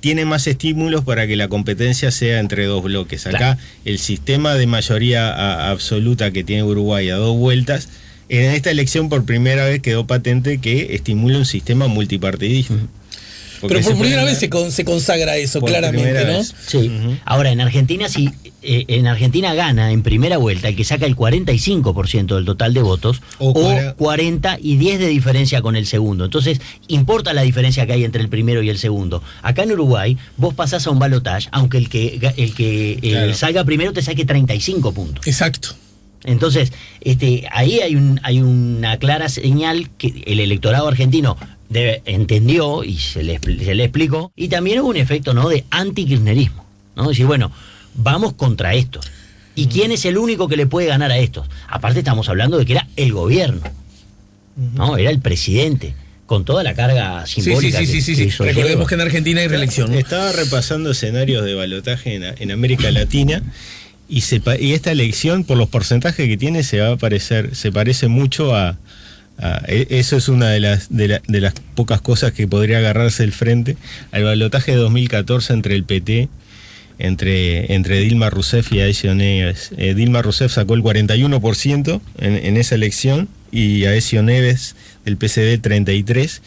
Tiene más estímulos para que la competencia sea entre dos bloques. Acá el sistema de mayoría absoluta que tiene Uruguay a 2 vueltas, en esta elección por primera vez quedó patente que estimula un sistema multipartidista. Pero por primera vez se consagra eso, claramente, ¿no? Sí. Ahora, en Argentina, si en Argentina gana en primera vuelta el que saca el 45% del total de votos, o 40 y 10 de diferencia con el segundo. Entonces, importa la diferencia que hay entre el primero y el segundo. Acá en Uruguay, vos pasás a un balotaje, aunque el que salga primero te saque 35 puntos. Exacto. Entonces, ahí hay una clara señal que el electorado argentino entendió y se le explicó, y también hubo un efecto, ¿no?, de antikirchnerismo, ¿no? Decir, bueno, vamos contra estos. ¿Y quién es el único que le puede ganar a estos? Aparte estamos hablando de que era el gobierno, ¿no? Era el presidente, con toda la carga simbólica. Sí. Recordemos que en Argentina hay reelección, ¿no? Estaba repasando escenarios de balotaje en América Latina. Y esta elección, por los porcentajes que tiene, se parece mucho a eso es una de las pocas cosas que podría agarrarse el Frente al balotaje de 2014 entre el PT, entre Dilma Rousseff y Aécio Neves. Dilma Rousseff sacó el 41% en esa elección y Aécio Neves del PSD 33%.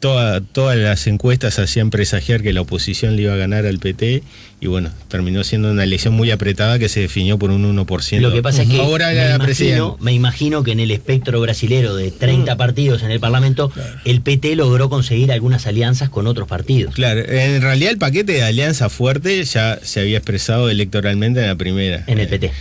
Todas las encuestas hacían presagiar que la oposición le iba a ganar al PT bueno, terminó siendo una elección muy apretada que se definió por un 1%. Lo que pasa es que ahora me imagino que en el espectro brasilero de 30 partidos en el Parlamento, el PT logró conseguir algunas alianzas con otros partidos. Claro, en realidad el paquete de alianza fuerte ya se había expresado electoralmente en la primera. En el PT.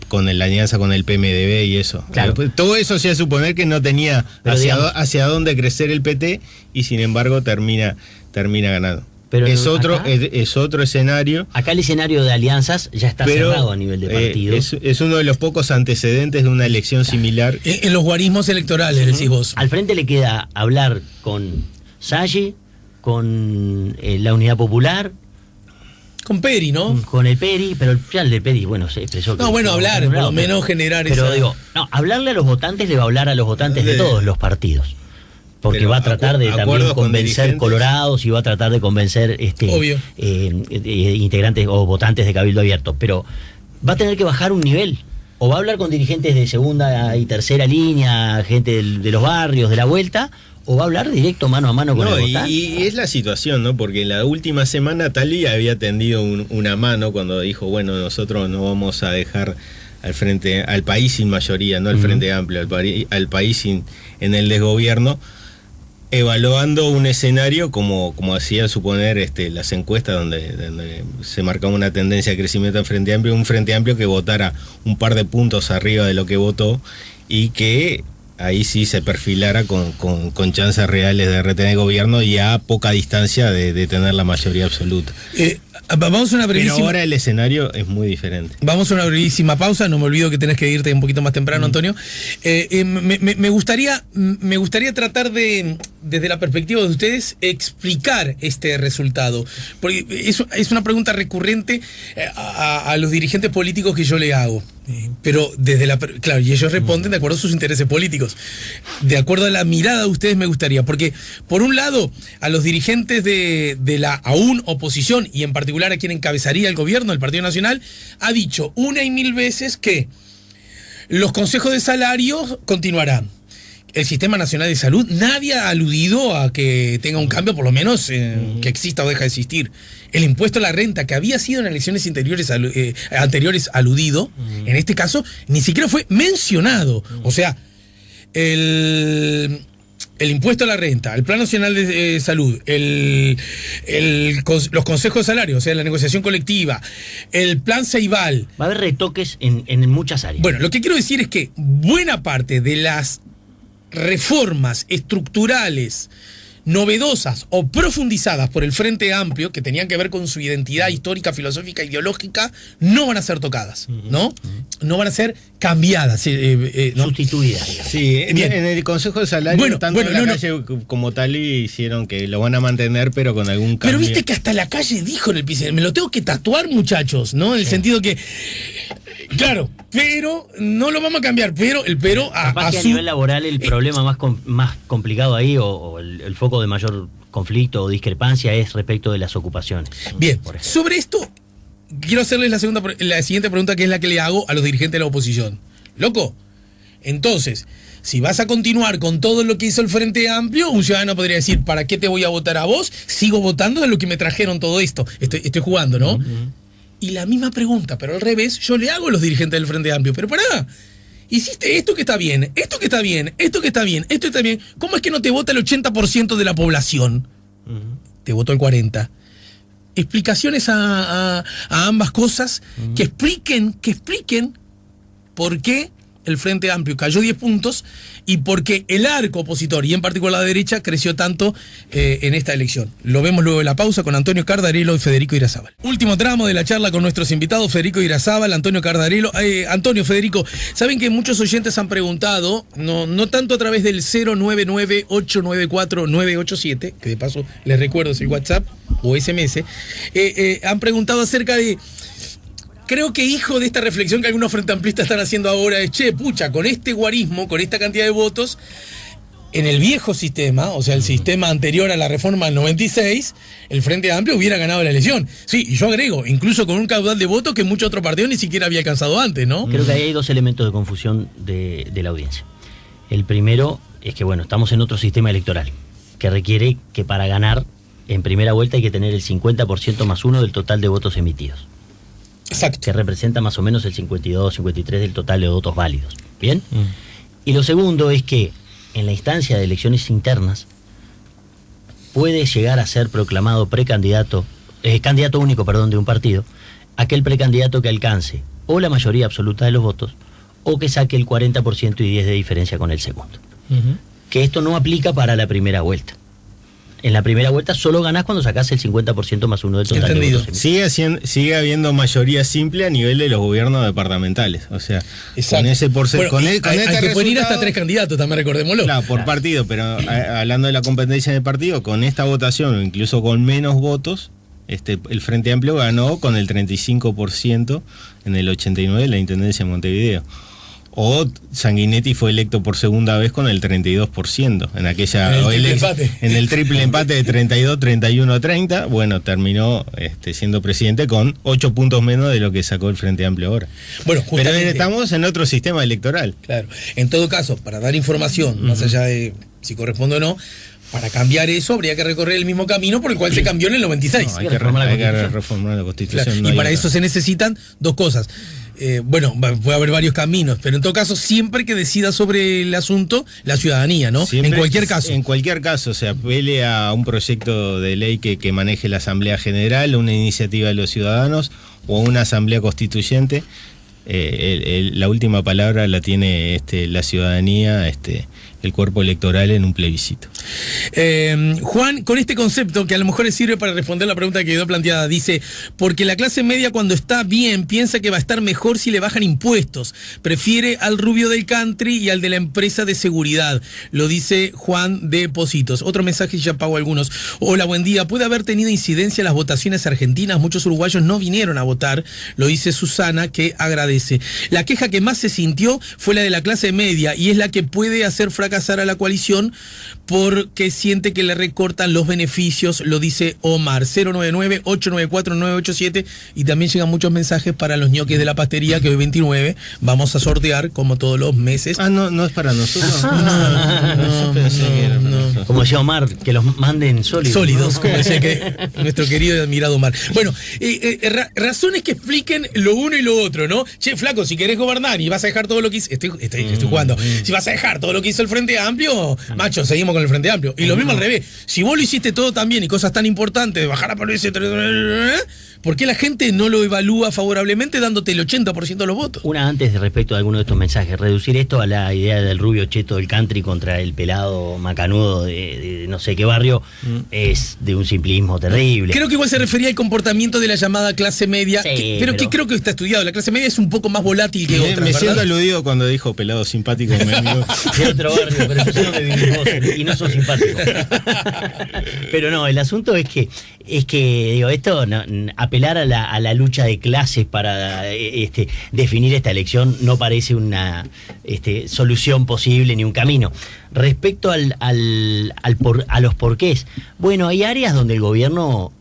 Con la alianza con el PMDB y eso. Claro. Todo eso hacía suponer que no tenía hacia dónde crecer el PT y sin embargo termina ganando. Pero es otro escenario. Acá el escenario de alianzas ya está cerrado a nivel de partido. Es uno de los pocos antecedentes de una elección similar. En los guarismos electorales, decís vos. Al frente le queda hablar con Salli, con la Unidad Popular. Con Peri, ¿no? Con el Peri, pero ya el de Peri, bueno, se expresó. No, bueno, hablar, por lo menos generar eso. Pero digo, no, hablarle a los votantes le va a hablar a los votantes de todos los partidos. Porque va a tratar de también convencer colorados y va a tratar de convencer integrantes o votantes de Cabildo Abierto. Pero va a tener que bajar un nivel. O va a hablar con dirigentes de segunda y tercera línea, gente de los barrios, de la vuelta, o va a hablar directo mano a mano con el votante. Y es la situación, ¿no? Porque en la última semana Tali había tendido una mano cuando dijo, bueno, nosotros no vamos a dejar al país sin mayoría, no al Frente Amplio, al país en el desgobierno, evaluando un escenario como hacían suponer las encuestas donde se marcaba una tendencia de crecimiento del Frente Amplio, un Frente Amplio que votara un par de puntos arriba de lo que votó y que ahí sí se perfilara con chances reales de retener gobierno y a poca distancia de tener la mayoría absoluta. Vamos a una brevísima... Pero ahora el escenario es muy diferente. Vamos a una brevísima pausa, no me olvido que tenés que irte un poquito más temprano, Antonio. Me gustaría tratar de, desde la perspectiva de ustedes, explicar este resultado. Porque es una pregunta recurrente a los dirigentes políticos que yo le hago. Pero claro, y ellos responden de acuerdo a sus intereses políticos. De acuerdo a la mirada de ustedes me gustaría, porque por un lado, a los dirigentes de la aún oposición, y en particular a quien encabezaría el gobierno, el Partido Nacional, ha dicho una y mil veces que los consejos de salarios continuarán. El Sistema Nacional de Salud, nadie ha aludido a que tenga un cambio, por lo menos que exista o deja de existir. El impuesto a la renta, que había sido en elecciones anteriores aludido, en este caso ni siquiera fue mencionado. O sea, el impuesto a la renta, el Plan Nacional de Salud, los consejos de salario, o sea, la negociación colectiva, el Plan Ceibal. Va a haber retoques en muchas áreas. Bueno, lo que quiero decir es que buena parte de las reformas estructurales novedosas o profundizadas por el Frente Amplio, que tenían que ver con su identidad histórica, filosófica, ideológica, no van a ser tocadas, ¿no? No van a ser cambiadas, ¿no? Sustituidas. Sí, en el Consejo de Salario, tanto en la calle como tal, hicieron que lo van a mantener, pero con algún cambio. Pero viste que hasta la calle dijo en el piso, me lo tengo que tatuar, muchachos, ¿no? En el sentido que, claro, pero no lo vamos a cambiar, pero a nivel laboral el problema más complicado ahí, o el foco de mayor conflicto o discrepancia es respecto de las ocupaciones. Bien, sobre esto quiero hacerles la siguiente pregunta, que es la que le hago a los dirigentes de la oposición. Loco, entonces, si vas a continuar con todo lo que hizo el Frente Amplio, un ciudadano podría decir, ¿para qué te voy a votar a vos? Sigo votando de lo que me trajeron todo esto. Estoy jugando, ¿no? Y la misma pregunta, pero al revés, yo le hago a los dirigentes del Frente Amplio. Pero pará, hiciste esto que está bien, esto que está bien, esto que está bien, esto está bien. ¿Cómo es que no te vota el 80% de la población? Te votó el 40%. Explicaciones a ambas cosas que expliquen por qué el Frente Amplio cayó 10 puntos y por qué el arco opositor, y en particular la derecha, creció tanto en esta elección. Lo vemos luego de la pausa con Antonio Cardarello y Federico Irazábal. Último tramo de la charla con nuestros invitados, Federico Irazábal, Antonio Cardarello. Antonio, Federico, saben que muchos oyentes han preguntado, no tanto a través del 099-894-987, que de paso les recuerdo es el WhatsApp o SMS, han preguntado acerca de... Creo que hijo de esta reflexión que algunos frente amplistas están haciendo ahora es, pucha, con este guarismo, con esta cantidad de votos, en el viejo sistema, o sea, el sistema anterior a la reforma del 96, el Frente Amplio hubiera ganado la elección. Sí, y yo agrego, incluso con un caudal de votos que muchos otros partidos ni siquiera había alcanzado antes, ¿no? Creo que ahí hay dos elementos de confusión de la audiencia. El primero es que, bueno, estamos en otro sistema electoral, que requiere que para ganar en primera vuelta hay que tener el 50% más 1 del total de votos emitidos. Exacto. Que representa más o menos el 52, 53 del total de votos válidos. ¿Bien? Y lo segundo es que en la instancia de elecciones internas puede llegar a ser proclamado candidato único, de un partido, aquel precandidato que alcance o la mayoría absoluta de los votos o que saque el 40% y 10 de diferencia con el segundo. Que esto no aplica para la primera vuelta. En la primera vuelta solo ganás cuando sacás el 50% más 1 del total. Entendido. De votos. Sigue habiendo mayoría simple a nivel de los gobiernos departamentales. O sea, exacto. con ese porcentaje. Hay que poder ir hasta 3 candidatos, también recordémoslo. Claro, por partido, pero hablando de la competencia de partido, con esta votación o incluso con menos votos, el Frente Amplio ganó con el 35% en el 89 en la Intendencia de Montevideo. O Sanguinetti fue electo por segunda vez con el 32% en aquella en el triple empate de 32, 31, 30. Bueno, terminó siendo presidente con 8 puntos menos de lo que sacó el Frente Amplio ahora. Bueno, pero estamos en otro sistema electoral. Claro. En todo caso, para dar información, más allá de si corresponde o no, para cambiar eso habría que recorrer el mismo camino por el cual se cambió en el 96. No, hay que reformar la Constitución. Claro. No y para eso se necesitan 2 cosas. Puede haber varios caminos, pero en todo caso, siempre que decida sobre el asunto la ciudadanía, ¿no? Siempre, en cualquier caso. En cualquier caso, se apele a un proyecto de ley que maneje la Asamblea General, una iniciativa de los ciudadanos o una Asamblea Constituyente. La última palabra la tiene la ciudadanía, el cuerpo electoral en un plebiscito. Juan, con este concepto que a lo mejor le sirve para responder la pregunta que quedó planteada, dice, porque la clase media cuando está bien piensa que va a estar mejor si le bajan impuestos, prefiere al rubio del country y al de la empresa de seguridad, lo dice Juan de Positos. Otro mensaje, ya pago algunos. Hola, buen día, puede haber tenido incidencia las votaciones argentinas, muchos uruguayos no vinieron a votar, lo dice Susana, que agradece. La queja que más se sintió fue la de la clase media y es la que puede hacer fracasar a la coalición porque siente que le recortan los beneficios, lo dice Omar. 099-894-987 y también llegan muchos mensajes para los ñoquis de la pastería que hoy 29 vamos a sortear como todos los meses. No es para nosotros. No. Como decía Omar, que los manden sólidos. Sólidos, como decía nuestro querido y admirado Omar. Bueno, razones que expliquen lo uno y lo otro, ¿no? Che, flaco, si querés gobernar y vas a dejar todo lo que hizo, estoy jugando, si vas a dejar todo lo que hizo el Frente Amplio, macho, seguimos con el Frente Amplio. Y lo mismo al revés, si vos lo hiciste todo tan bien y cosas tan importantes, bajar a poner ese... ¿Por qué la gente no lo evalúa favorablemente dándote el 80% de los votos? Una antes de respecto a alguno de estos mensajes, reducir esto a la idea del rubio cheto del country contra el pelado macanudo de no sé qué barrio es de un simplismo terrible. Creo que igual se refería al comportamiento de la llamada clase media, sí, pero que creo que está estudiado. La clase media es un poco más volátil que otra. Me siento aludido cuando dijo pelado simpático. De otro barrio, pero yo sé dónde vivís vos y no sos simpático. Pero no, el asunto es que digo, esto apelar a la lucha de clases para definir esta elección no parece una solución posible ni un camino. Respecto a los porqués, bueno, hay áreas donde el gobierno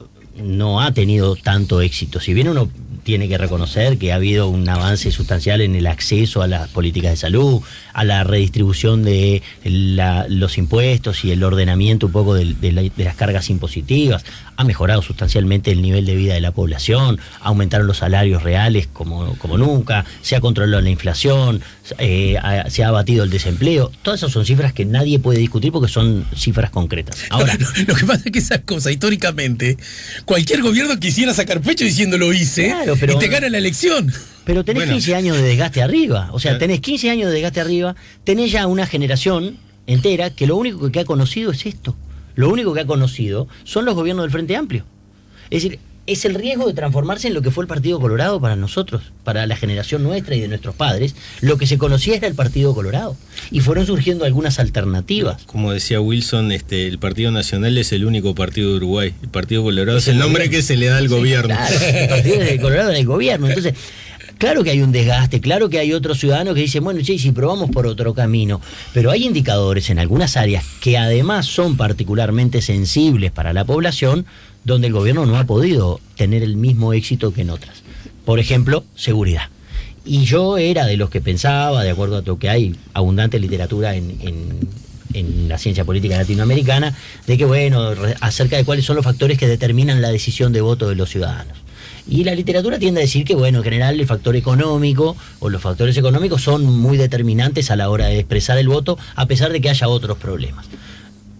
no ha tenido tanto éxito. Si bien uno tiene que reconocer que ha habido un avance sustancial en el acceso a las políticas de salud, a la redistribución de los impuestos y el ordenamiento un poco de las cargas impositivas, ha mejorado sustancialmente el nivel de vida de la población, aumentaron los salarios reales como nunca, se ha controlado la inflación, se ha abatido el desempleo. Todas esas son cifras que nadie puede discutir porque son cifras concretas. Ahora, lo que pasa es que esas cosas, históricamente, cualquier gobierno quisiera sacar pecho diciendo lo hice, claro, y te gana la elección. Pero tenés 15 años de desgaste arriba. O sea, tenés 15 años de desgaste arriba, tenés ya una generación entera que lo único que ha conocido es esto. Lo único que ha conocido son los gobiernos del Frente Amplio. Es decir, es el riesgo de transformarse en lo que fue el Partido Colorado para nosotros, para la generación nuestra y de nuestros padres. Lo que se conocía era el Partido Colorado. Y fueron surgiendo algunas alternativas. Como decía Wilson, el Partido Nacional es el único partido de Uruguay. El Partido Colorado es el nombre que se le da al gobierno. Claro, el Partido Colorado era el gobierno. Entonces, claro que hay un desgaste, claro que hay otros ciudadanos que dicen, bueno, sí, si probamos por otro camino, pero hay indicadores en algunas áreas que además son particularmente sensibles para la población, donde el gobierno no ha podido tener el mismo éxito que en otras. Por ejemplo, seguridad. Y yo era de los que pensaba, de acuerdo a lo que hay abundante literatura en en la ciencia política latinoamericana, de que, bueno, acerca de cuáles son los factores que determinan la decisión de voto de los ciudadanos. Y la literatura tiende a decir que, bueno, en general el factor económico o los factores económicos son muy determinantes a la hora de expresar el voto, a pesar de que haya otros problemas.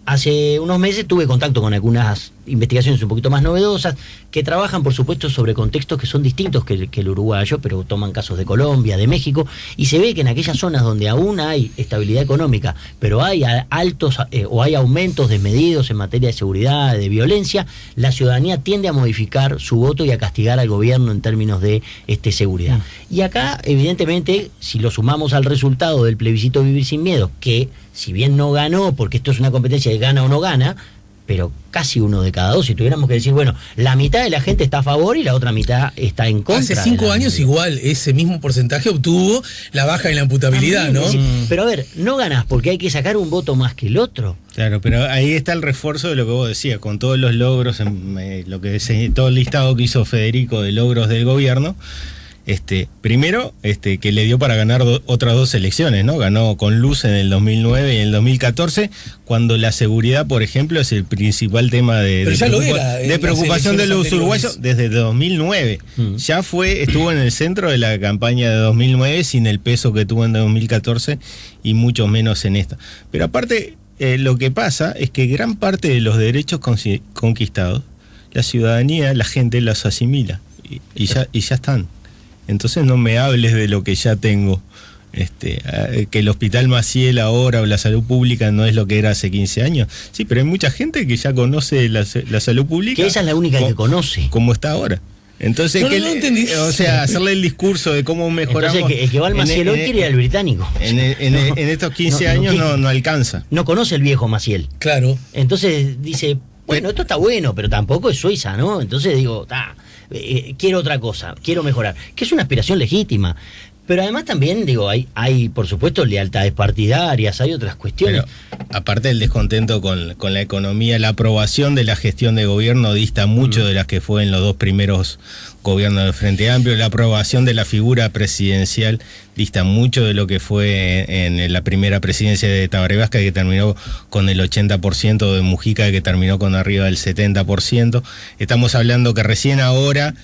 Hace unos meses tuve contacto con algunas investigaciones un poquito más novedosas que trabajan, por supuesto, sobre contextos que son distintos que el uruguayo, pero toman casos de Colombia, de México, y se ve que en aquellas zonas donde aún hay estabilidad económica, pero hay altos o hay aumentos desmedidos en materia de seguridad, de violencia, la ciudadanía tiende a modificar su voto y a castigar al gobierno en términos de seguridad. Y acá, evidentemente, si lo sumamos al resultado del plebiscito Vivir Sin Miedo, que si bien no ganó, porque esto es una competencia de gana o no gana, pero casi 1 de cada 2, si tuviéramos que decir, bueno, la mitad de la gente está a favor y la otra mitad está en contra. Hace 5 años igual, ese mismo porcentaje obtuvo la baja en la imputabilidad, también, ¿no? Sí, pero a ver, no ganás porque hay que sacar un voto más que el otro. Claro, pero ahí está el refuerzo de lo que vos decías, con todos los logros, todo el listado que hizo Federico de logros del gobierno. Primero, que le dio para ganar otras 2 elecciones, ¿no? Ganó con luz en el 2009 y en el 2014, cuando la seguridad, por ejemplo, es el principal tema de preocupación de los uruguayos desde 2009. Ya estuvo en el centro de la campaña de 2009 sin el peso que tuvo en 2014 y mucho menos en esta. Pero aparte, lo que pasa es que gran parte de los derechos conquistados, la ciudadanía, la gente los asimila y ya están. Entonces no me hables de lo que ya tengo, que el Hospital Maciel ahora o la salud pública no es lo que era hace 15 años. Sí, pero hay mucha gente que ya conoce la salud pública. Que esa es la única que conoce. Como está ahora. Entonces, o sea, hacerle el discurso de cómo mejoramos. Entonces, el que va al Maciel hoy quiere ir al británico. En estos 15 años no alcanza. No conoce el viejo Maciel. Claro. Entonces dice, bueno, esto está bueno, pero tampoco es Suiza, ¿no? Entonces digo, quiero otra cosa, quiero mejorar, que es una aspiración legítima. Pero además también, digo, hay por supuesto lealtades partidarias, hay otras cuestiones. Pero, aparte del descontento con la economía, la aprobación de la gestión de gobierno dista mucho de las que fue en los 2 primeros gobiernos del Frente Amplio. La aprobación de la figura presidencial dista mucho de lo que fue en la primera presidencia de Tabaré Vázquez, que terminó con el 80%, de Mujica, que terminó con arriba del 70%. Estamos hablando que recién ahora,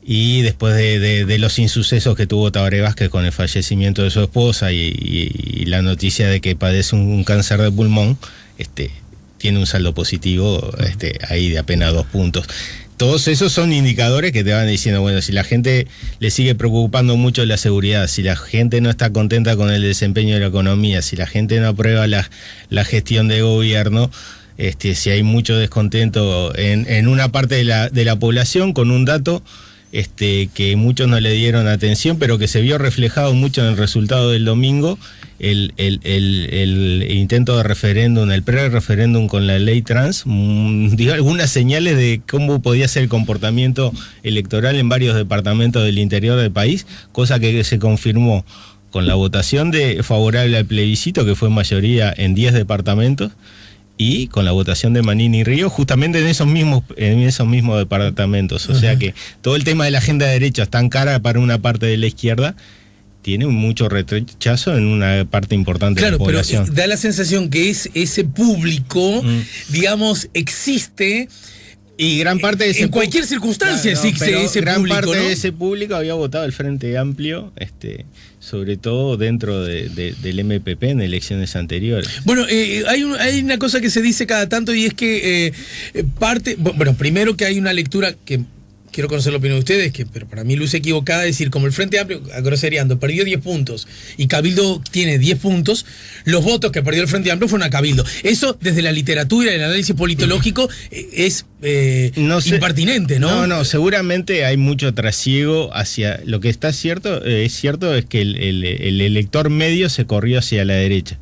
y después de los insucesos que tuvo Tabaré Vázquez con el fallecimiento de su esposa y la noticia de que padece un cáncer de pulmón, tiene un saldo positivo ahí de apenas 2 puntos. Todos esos son indicadores que te van diciendo, bueno, si la gente le sigue preocupando mucho la seguridad, si la gente no está contenta con el desempeño de la economía, si la gente no aprueba la gestión de gobierno, si hay mucho descontento en una parte de la población, con un dato que muchos no le dieron atención, pero que se vio reflejado mucho en el resultado del domingo, el intento de referéndum, el pre-referéndum con la ley trans, dio algunas señales de cómo podía ser el comportamiento electoral en varios departamentos del interior del país, cosa que se confirmó con la votación favorable al plebiscito, que fue mayoría en 10 departamentos, y con la votación de Manini y Río, justamente en esos mismos departamentos. O sea que todo el tema de la agenda de derecha es tan cara para una parte de la izquierda, tiene mucho rechazo en una parte importante de la población. Pero da la sensación que ese público, digamos, existe. Y gran parte de ese en cualquier circunstancia existe ese gran público. Gran parte ¿no? de ese público había votado el Frente Amplio, sobre todo dentro del MPP en elecciones anteriores. Bueno, hay una cosa que se dice cada tanto, y es que primero que hay una lectura que quiero conocer la opinión de ustedes, pero para mí luce equivocada, decir, como el Frente Amplio, grosereando, perdió 10 puntos y Cabildo tiene 10 puntos, los votos que perdió el Frente Amplio fueron a Cabildo. Eso, desde la literatura y el análisis politológico, es impertinente, ¿no? No, seguramente hay mucho trasiego hacia... Lo que está cierto es que el elector medio se corrió hacia la derecha,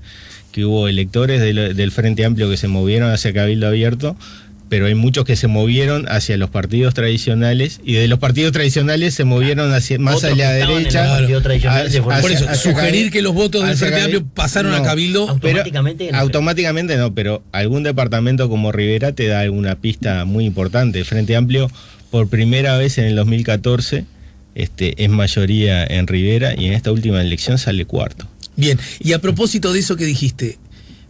que hubo electores del Frente Amplio que se movieron hacia Cabildo Abierto, pero hay muchos que se movieron hacia los partidos tradicionales, y de los partidos tradicionales se movieron más a la derecha. Por eso, sugerir que los votos del Frente Amplio pasaron a Cabildo... Automáticamente no, pero algún departamento como Rivera te da alguna pista muy importante. El Frente Amplio, por primera vez en el 2014, es mayoría en Rivera, y en esta última elección sale cuarto. Bien, y a propósito de eso que dijiste,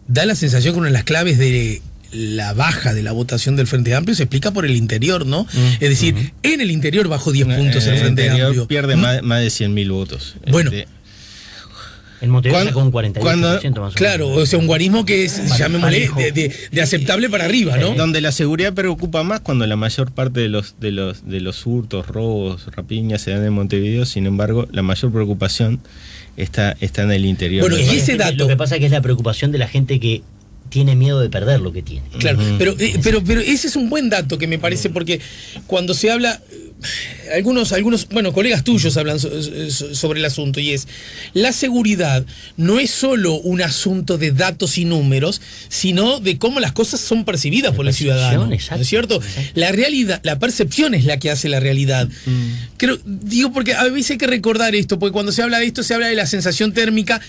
da la sensación que una de las claves de la baja de la votación del Frente Amplio se explica por el interior, ¿no? Es decir, en el interior bajó 10 puntos el Frente Amplio. Pierde más de 100.000 votos. Bueno. El Montevideo sacó un 48% más o menos. Claro, o sea, un guarismo que es, llamémosle, de aceptable para arriba, ¿no? Donde la seguridad preocupa más cuando la mayor parte de los hurtos, robos, rapiñas se dan en Montevideo. Sin embargo, la mayor preocupación está en el interior. Bueno, y ese dato... Lo que pasa es que es la preocupación de la gente que tiene miedo de perder lo que tiene. Claro, pero ese es un buen dato que me parece, porque cuando se habla, algunos colegas tuyos hablan sobre el asunto, y es, la seguridad no es solo un asunto de datos y números, sino de cómo las cosas son percibidas por el ciudadano, ¿no es cierto? Exacto. La realidad, la percepción es la que hace la realidad. Digo porque a veces hay que recordar esto, porque cuando se habla de esto se habla de la sensación térmica,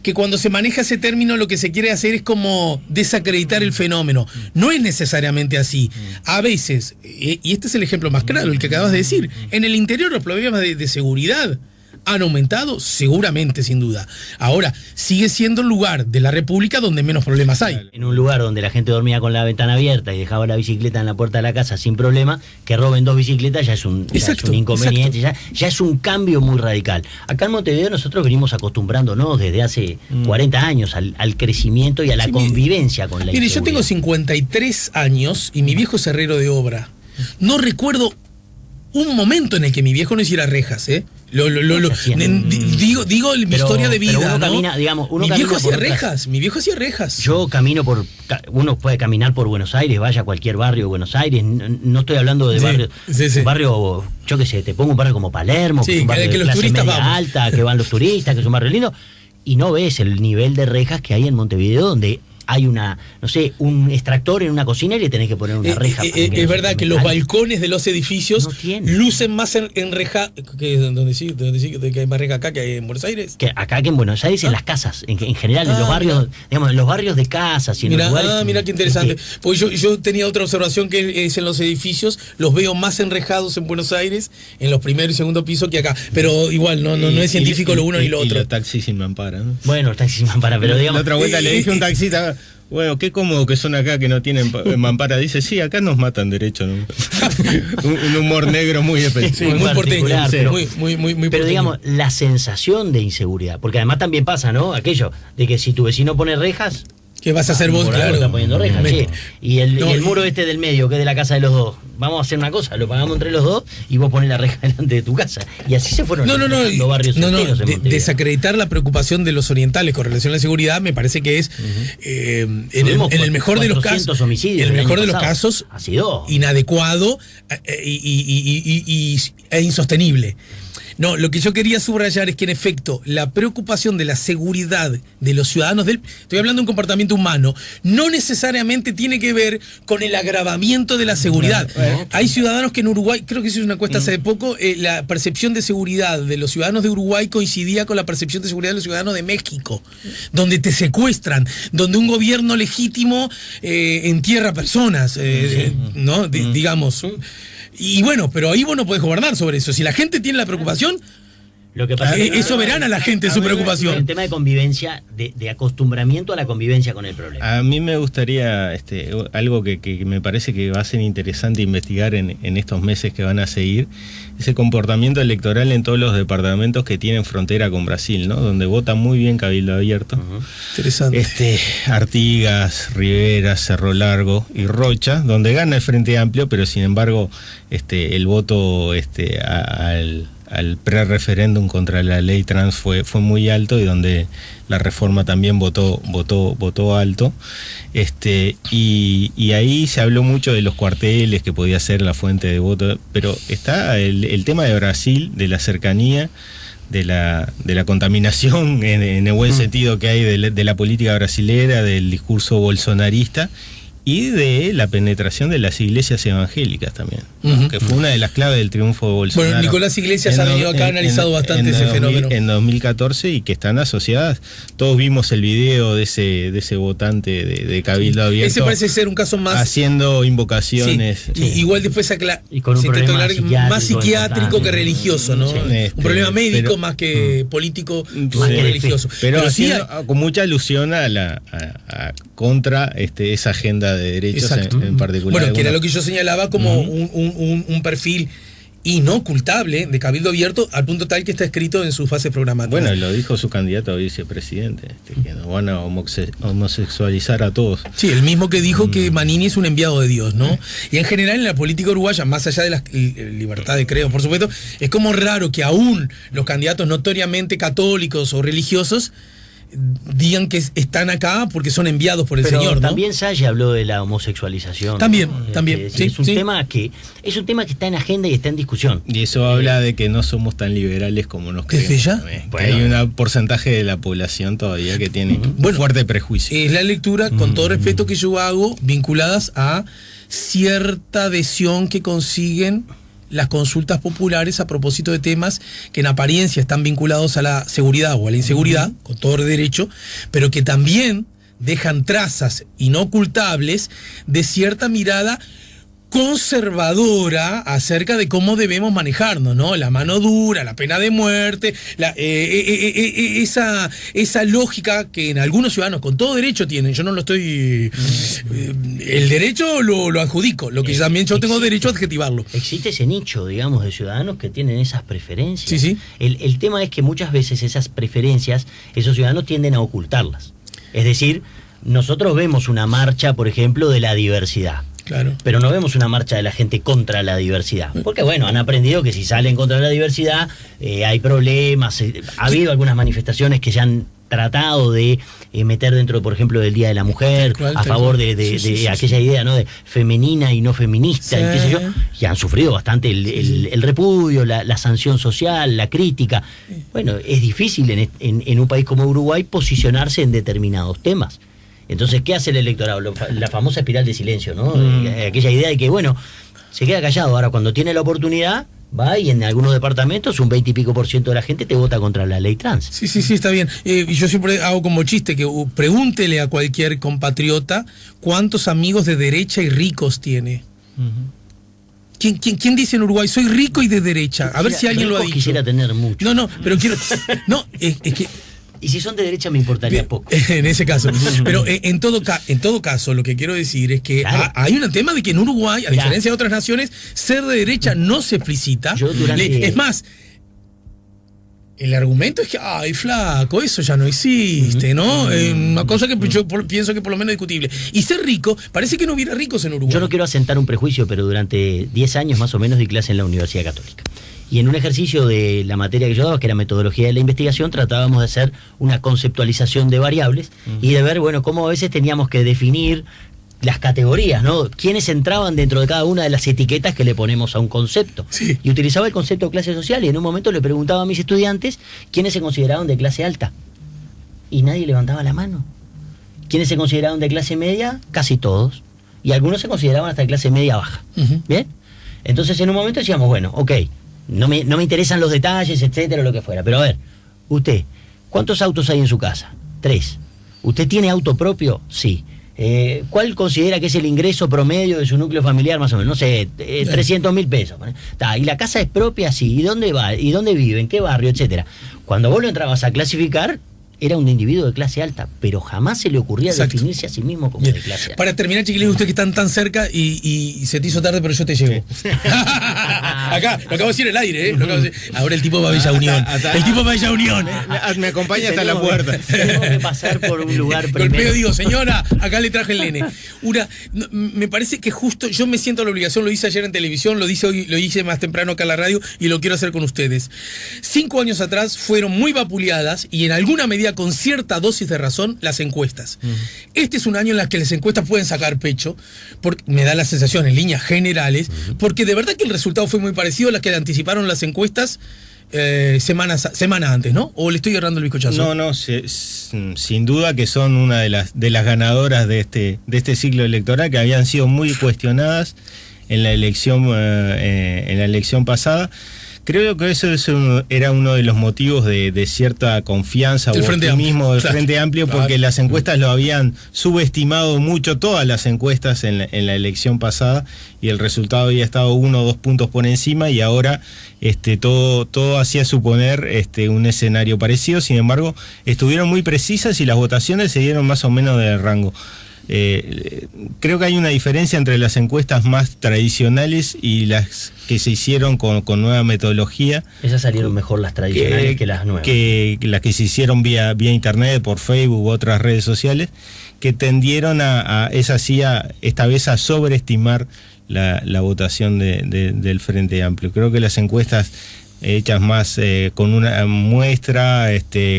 que cuando se maneja ese término lo que se quiere hacer es como desacreditar el fenómeno. No es necesariamente así. A veces, y este es el ejemplo más claro, el que acabas de decir, en el interior los problemas de seguridad han aumentado, seguramente, sin duda. Ahora, sigue siendo el lugar de la República donde menos problemas hay. En un lugar donde la gente dormía con la ventana abierta y dejaba la bicicleta en la puerta de la casa sin problema, que roben 2 bicicletas ya es un inconveniente, ya es un cambio muy radical. Acá en Montevideo nosotros venimos acostumbrándonos desde hace 40 años al crecimiento y a la convivencia con la inseguridad. Mire, yo tengo 53 años y mi viejo es herrero de obra. No recuerdo un momento en el que mi viejo no hiciera rejas, ¿eh? Digo mi historia de vida, uno ¿no? Camina, digamos, mi viejo hacía rejas, mi viejo hacía rejas. Yo camino uno puede caminar por Buenos Aires, vaya a cualquier barrio de Buenos Aires, no estoy hablando de barrio, un barrio, yo qué sé, te pongo un barrio como Palermo, que es un barrio de clase media alta, que van los turistas, que es un barrio lindo, y no ves el nivel de rejas que hay en Montevideo, donde hay un extractor en una cocina y le tenés que poner una reja. Es verdad que los balcones de los edificios lucen más enrejados, que donde sí que hay más reja acá que hay en Buenos Aires. Que acá que en Buenos Aires, en las casas, en general, en los barrios, digamos, en los barrios de casas y en los lugares. Mira qué interesante. Porque yo tenía otra observación que es en los edificios, los veo más enrejados en Buenos Aires, en los primeros y segundo pisos que acá. Pero igual, no es científico lo uno ni lo otro. Y los taxis sin mampara, ¿no? Bueno, los taxis sin mampara, pero digamos. La otra vuelta le dije a un taxista. Bueno, qué cómodo que son acá que no tienen mampara. Dice, sí, acá nos matan derecho, ¿no? un humor negro muy específico. Sí, muy porteño, sí. muy Pero porteño. digamos, la sensación de inseguridad, porque además también pasa, ¿no? Aquello de que si tu vecino pone rejas, ¿qué vas a hacer vos? Claro. Está poniendo rejas, sí. Y el muro este del medio, que es de la casa de los dos, vamos a hacer una cosa, lo pagamos entre los dos y vos pones la reja delante de tu casa. Y así se fueron los barrios enteros en Montevideo. Desacreditar la preocupación de los orientales con relación a la seguridad me parece que es en el mejor de los casos, ha sido inadecuado e insostenible. No, lo que yo quería subrayar es que en efecto la preocupación de la seguridad de los ciudadanos estoy hablando de un comportamiento humano, no necesariamente tiene que ver con el agravamiento de la seguridad. Hay ciudadanos que en Uruguay, creo que hice una encuesta hace poco, la percepción de seguridad de los ciudadanos de Uruguay coincidía con la percepción de seguridad de los ciudadanos de México, donde te secuestran, donde un gobierno legítimo entierra personas, ¿no? Digamos. Y bueno, pero ahí vos no podés gobernar sobre eso. Si la gente tiene la preocupación, lo que pasa es soberana la gente su preocupación. El tema de convivencia, de acostumbramiento a la convivencia con el problema. A mí me gustaría algo que me parece que va a ser interesante investigar en estos meses que van a seguir, ese comportamiento electoral en todos los departamentos que tienen frontera con Brasil, ¿no? Donde vota muy bien Cabildo Abierto. Interesante. Artigas, Rivera, Cerro Largo y Rocha, donde gana el Frente Amplio, pero sin embargo el voto al pre-referéndum contra la ley trans fue muy alto, y donde la Reforma también votó alto. Y ahí se habló mucho de los cuarteles, que podía ser la fuente de voto, pero está el tema de Brasil, de la cercanía, de la contaminación en el buen sentido que hay de la política brasilera, del discurso bolsonarista, y de la penetración de las iglesias evangélicas también, Ujú. que fue una de las claves del triunfo de Bolsonaro. Bueno, Nicolás Iglesias ha venido acá, ha analizado bastante ese fenómeno. En 2014, y que están asociadas. Todos vimos el video de ese votante de Cabildo Abierto. Ese parece ser un caso más... haciendo invocaciones. Sí. Igual después Y con un se intentó problema aclarar más psiquiátrico importante. que religioso, ¿no? Sí. Un problema médico pero- más que político, Sí. más que religioso. Pero sí haciendo, con mucha alusión a contra esa agenda de derechos Exacto. en particular. Bueno, que era Algunos- lo que yo señalaba como un perfil inocultable de Cabildo Abierto, al punto tal que está escrito en sus fases programáticas. Bueno, lo dijo su candidato a vicepresidente, que nos van a homosexualizar a todos. Sí, el mismo que dijo que Manini es un enviado de Dios, ¿no? Y en general en la política uruguaya, más allá de la libertad de credo, por supuesto, es como raro que aún los candidatos notoriamente católicos o religiosos digan que están acá porque son enviados por el Pero Señor, ¿no? también Salle habló de la homosexualización. También, ¿no? también, sí, es un sí. tema que está en agenda y está en discusión. Y eso habla de que no somos tan liberales como nos ¿Desde creemos. ya? también. Que Bueno. hay un porcentaje de la población todavía que tiene Bueno, fuerte prejuicio. Es la lectura, con todo respeto, que yo hago, vinculadas a cierta adhesión que consiguen las consultas populares a propósito de temas que en apariencia están vinculados a la seguridad o a la inseguridad, con todo derecho, pero que también dejan trazas inocultables de cierta mirada conservadora acerca de cómo debemos manejarnos, ¿no? La mano dura, la pena de muerte, esa lógica que en algunos ciudadanos con todo derecho tienen. Yo no lo estoy... el derecho lo adjudico, lo que también yo tengo derecho a adjetivarlo. Existe ese nicho, digamos, de ciudadanos que tienen esas preferencias. Sí, sí. El tema es que muchas veces esas preferencias, esos ciudadanos tienden a ocultarlas. Es decir, nosotros vemos una marcha, por ejemplo, de la diversidad. Claro. Pero no vemos una marcha de la gente contra la diversidad. Porque, bueno, han aprendido que si salen contra la diversidad hay problemas. Ha habido algunas manifestaciones que se han tratado de meter dentro, por ejemplo, del Día de la Mujer, Tal cual, a tal favor cual. de Sí, aquella sí. idea, ¿no?, de femenina y no feminista, Sí. y qué sé yo, y han sufrido bastante el repudio, la sanción social, la crítica. Bueno, es difícil en un país como Uruguay posicionarse en determinados temas. Entonces, ¿qué hace el electorado? La famosa espiral de silencio, ¿no? Aquella idea de que, bueno, se queda callado. Ahora, cuando tiene la oportunidad, va y en algunos departamentos un 20 y pico % de la gente te vota contra la ley trans. Sí, está bien. Y yo siempre hago como chiste que pregúntele a cualquier compatriota cuántos amigos de derecha y ricos tiene. ¿Quién dice en Uruguay, soy rico y de derecha? A ver si alguien lo ha dicho. Quisiera tener mucho. No, pero quiero... No, es que... Y si son de derecha me importaría poco. En ese caso. Pero en todo caso, lo que quiero decir es que Claro. hay un tema de que en Uruguay, a Mirá. diferencia de otras naciones, ser de derecha no se explicita. Yo durante- Es más, el argumento es que, ay, flaco, eso ya no existe, ¿no? Una cosa que yo pienso que por lo menos es discutible. Y ser rico, parece que no hubiera ricos en Uruguay. Yo no quiero asentar un prejuicio, pero durante 10 años más o menos di clase en la Universidad Católica. Y en un ejercicio de la materia que yo daba, que era metodología de la investigación, tratábamos de hacer una conceptualización de variables y de ver, bueno, cómo a veces teníamos que definir las categorías, ¿no? Quiénes entraban dentro de cada una de las etiquetas que le ponemos a un concepto. Sí. Y utilizaba el concepto de clase social y en un momento le preguntaba a mis estudiantes quiénes se consideraban de clase alta. Y nadie levantaba la mano. ¿Quiénes se consideraban de clase media? Casi todos. Y algunos se consideraban hasta de clase media baja. Ujú. ¿Bien? Entonces en un momento decíamos, bueno, ok, no me interesan los detalles, etcétera, lo que fuera. Pero a ver, usted, ¿cuántos autos hay en su casa? 3. ¿Usted tiene auto propio? Sí. ¿Cuál considera que es el ingreso promedio de su núcleo familiar? Más o menos, no sé, 300.000 pesos. ¿Y la casa es propia? Sí. ¿Y dónde va? ¿Y dónde vive? ¿En qué barrio? Etcétera. Cuando vos lo entrabas a clasificar, era un individuo de clase alta, pero jamás se le ocurría Exacto. definirse a sí mismo como Bien. de clase alta. Para terminar, chiquilines, ustedes que están tan cerca y se te hizo tarde, pero yo te llevo. Acá, lo acabo de decir el aire, ¿eh? Lo acabo de decir. Ahora el tipo va a Bella Unión. El tipo va a Bella Unión. Me acompaña hasta la puerta. Tenemos que pasar por un lugar Golpeo, primero. digo, señora, acá le traje el nene. Me parece que justo yo me siento la obligación, lo hice ayer en televisión, lo hice más temprano acá en la radio y lo quiero hacer con ustedes. 5 años atrás fueron muy vapuleadas y en alguna medida con cierta dosis de razón las encuestas. Este es un año en el que las encuestas pueden sacar pecho, porque me da la sensación en líneas generales, porque de verdad que el resultado fue muy parecido a las que anticiparon las encuestas semana antes, ¿no? ¿O le estoy agarrando el bizcochazo? No, sin duda que son una de las ganadoras de este ciclo electoral, que habían sido muy cuestionadas en la elección pasada. Creo que eso era uno de los motivos de cierta confianza o optimismo del Frente Amplio, porque las encuestas lo habían subestimado mucho, todas las encuestas en la elección pasada, y el resultado había estado 1 o 2 puntos por encima, y ahora todo hacía suponer un escenario parecido. Sin embargo, estuvieron muy precisas y las votaciones se dieron más o menos de rango. Creo que hay una diferencia entre las encuestas más tradicionales y las que se hicieron con nueva metodología. Esas salieron mejor las tradicionales que las nuevas. Que las que se hicieron vía internet, por Facebook u otras redes sociales, que tendieron esta vez a sobreestimar la votación del Frente Amplio. Creo que las encuestas hechas más con una muestra,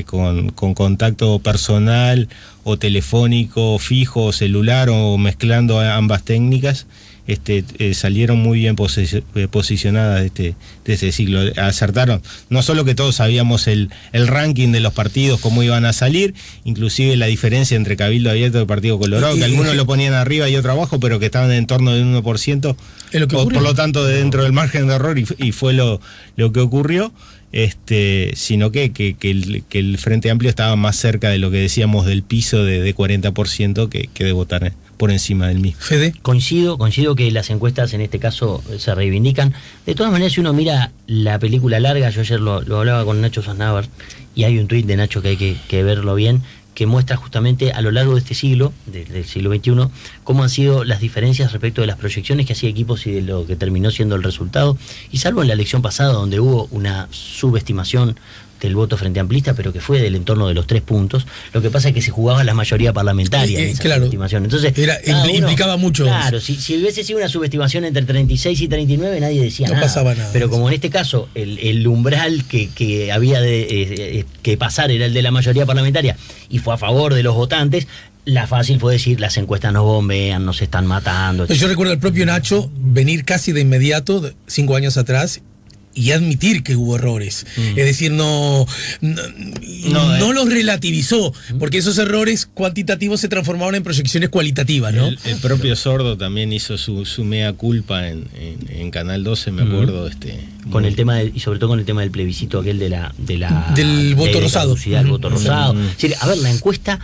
con contacto personal o telefónico, fijo o celular, o mezclando ambas técnicas, salieron muy bien posicionadas de este ciclo. Acertaron, no solo que todos sabíamos el ranking de los partidos, cómo iban a salir, inclusive la diferencia entre Cabildo Abierto y el Partido Colorado, que algunos lo ponían arriba y otro abajo, pero que estaban en torno del 1%, por lo tanto dentro del margen de error, y fue lo que ocurrió. Sino que el Frente Amplio estaba más cerca de lo que decíamos del piso de 40% que de votar por encima del mismo. Fede. Coincido que las encuestas en este caso se reivindican. De todas maneras, si uno mira la película larga, yo ayer lo hablaba con Nacho Sosnávar, y hay un tuit de Nacho que hay que verlo bien, que muestra justamente a lo largo de este siglo, del siglo XXI, cómo han sido las diferencias respecto de las proyecciones que hacía equipos y de lo que terminó siendo el resultado. Y salvo en la elección pasada, donde hubo una subestimación del voto frente amplista, pero que fue del entorno de los 3 puntos, lo que pasa es que se jugaba la mayoría parlamentaria en esa subestimación. Entonces, implicaba mucho. Claro, si hubiese sido una subestimación entre 36 y 39, nadie decía nada. No pasaba nada. Pero como en este caso, el umbral que había que pasar era el de la mayoría parlamentaria, y fue a favor de los votantes, la fácil fue decir, las encuestas nos bombean, nos están matando. Yo recuerdo al propio Nacho venir casi de inmediato, 5 años atrás, y admitir que hubo errores. Es decir, no los relativizó, porque esos errores cuantitativos se transformaron en proyecciones cualitativas, ¿no? El propio Sordo también hizo su mea culpa en Canal 12, me acuerdo. Con el tema y sobre todo con el tema del plebiscito aquel del voto rosado. Del voto rosado. Es decir, a ver, la encuesta,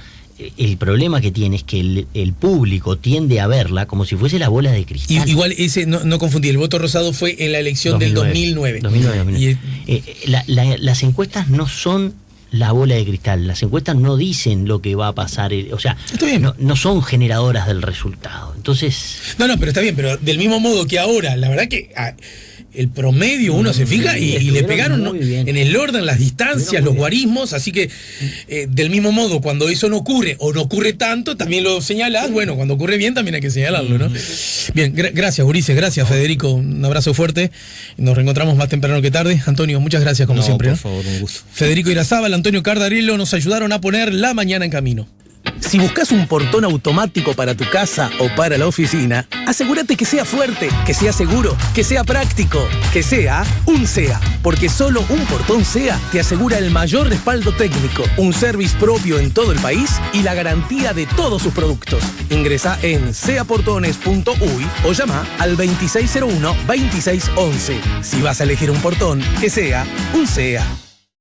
el problema que tiene es que el público tiende a verla como si fuese la bola de cristal. Igual ese, no confundí, el voto rosado fue en la elección del 2009. Las encuestas no son la bola de cristal, las encuestas no dicen lo que va a pasar, o sea, no son generadoras del resultado. Entonces... No, pero está bien, pero del mismo modo que ahora, la verdad que... el promedio uno se fija y le pegaron, ¿no? En el orden, las distancias, los guarismos, así que del mismo modo, cuando eso no ocurre o no ocurre tanto, también lo señalás. Bueno, cuando ocurre bien también hay que señalarlo, ¿no? Bien, gracias Ulises, gracias Federico, un abrazo fuerte, nos reencontramos más temprano que tarde. Antonio, muchas gracias como siempre. Por favor, un gusto. Federico Irazábal, Antonio Cardarello nos ayudaron a poner la mañana en camino. Si buscas un portón automático para tu casa o para la oficina, asegúrate que sea fuerte, que sea seguro, que sea práctico, que sea un SEA. Porque solo un portón SEA te asegura el mayor respaldo técnico, un service propio en todo el país y la garantía de todos sus productos. Ingresa en seaportones.uy o llama al 2601-2611. Si vas a elegir un portón, que sea un SEA.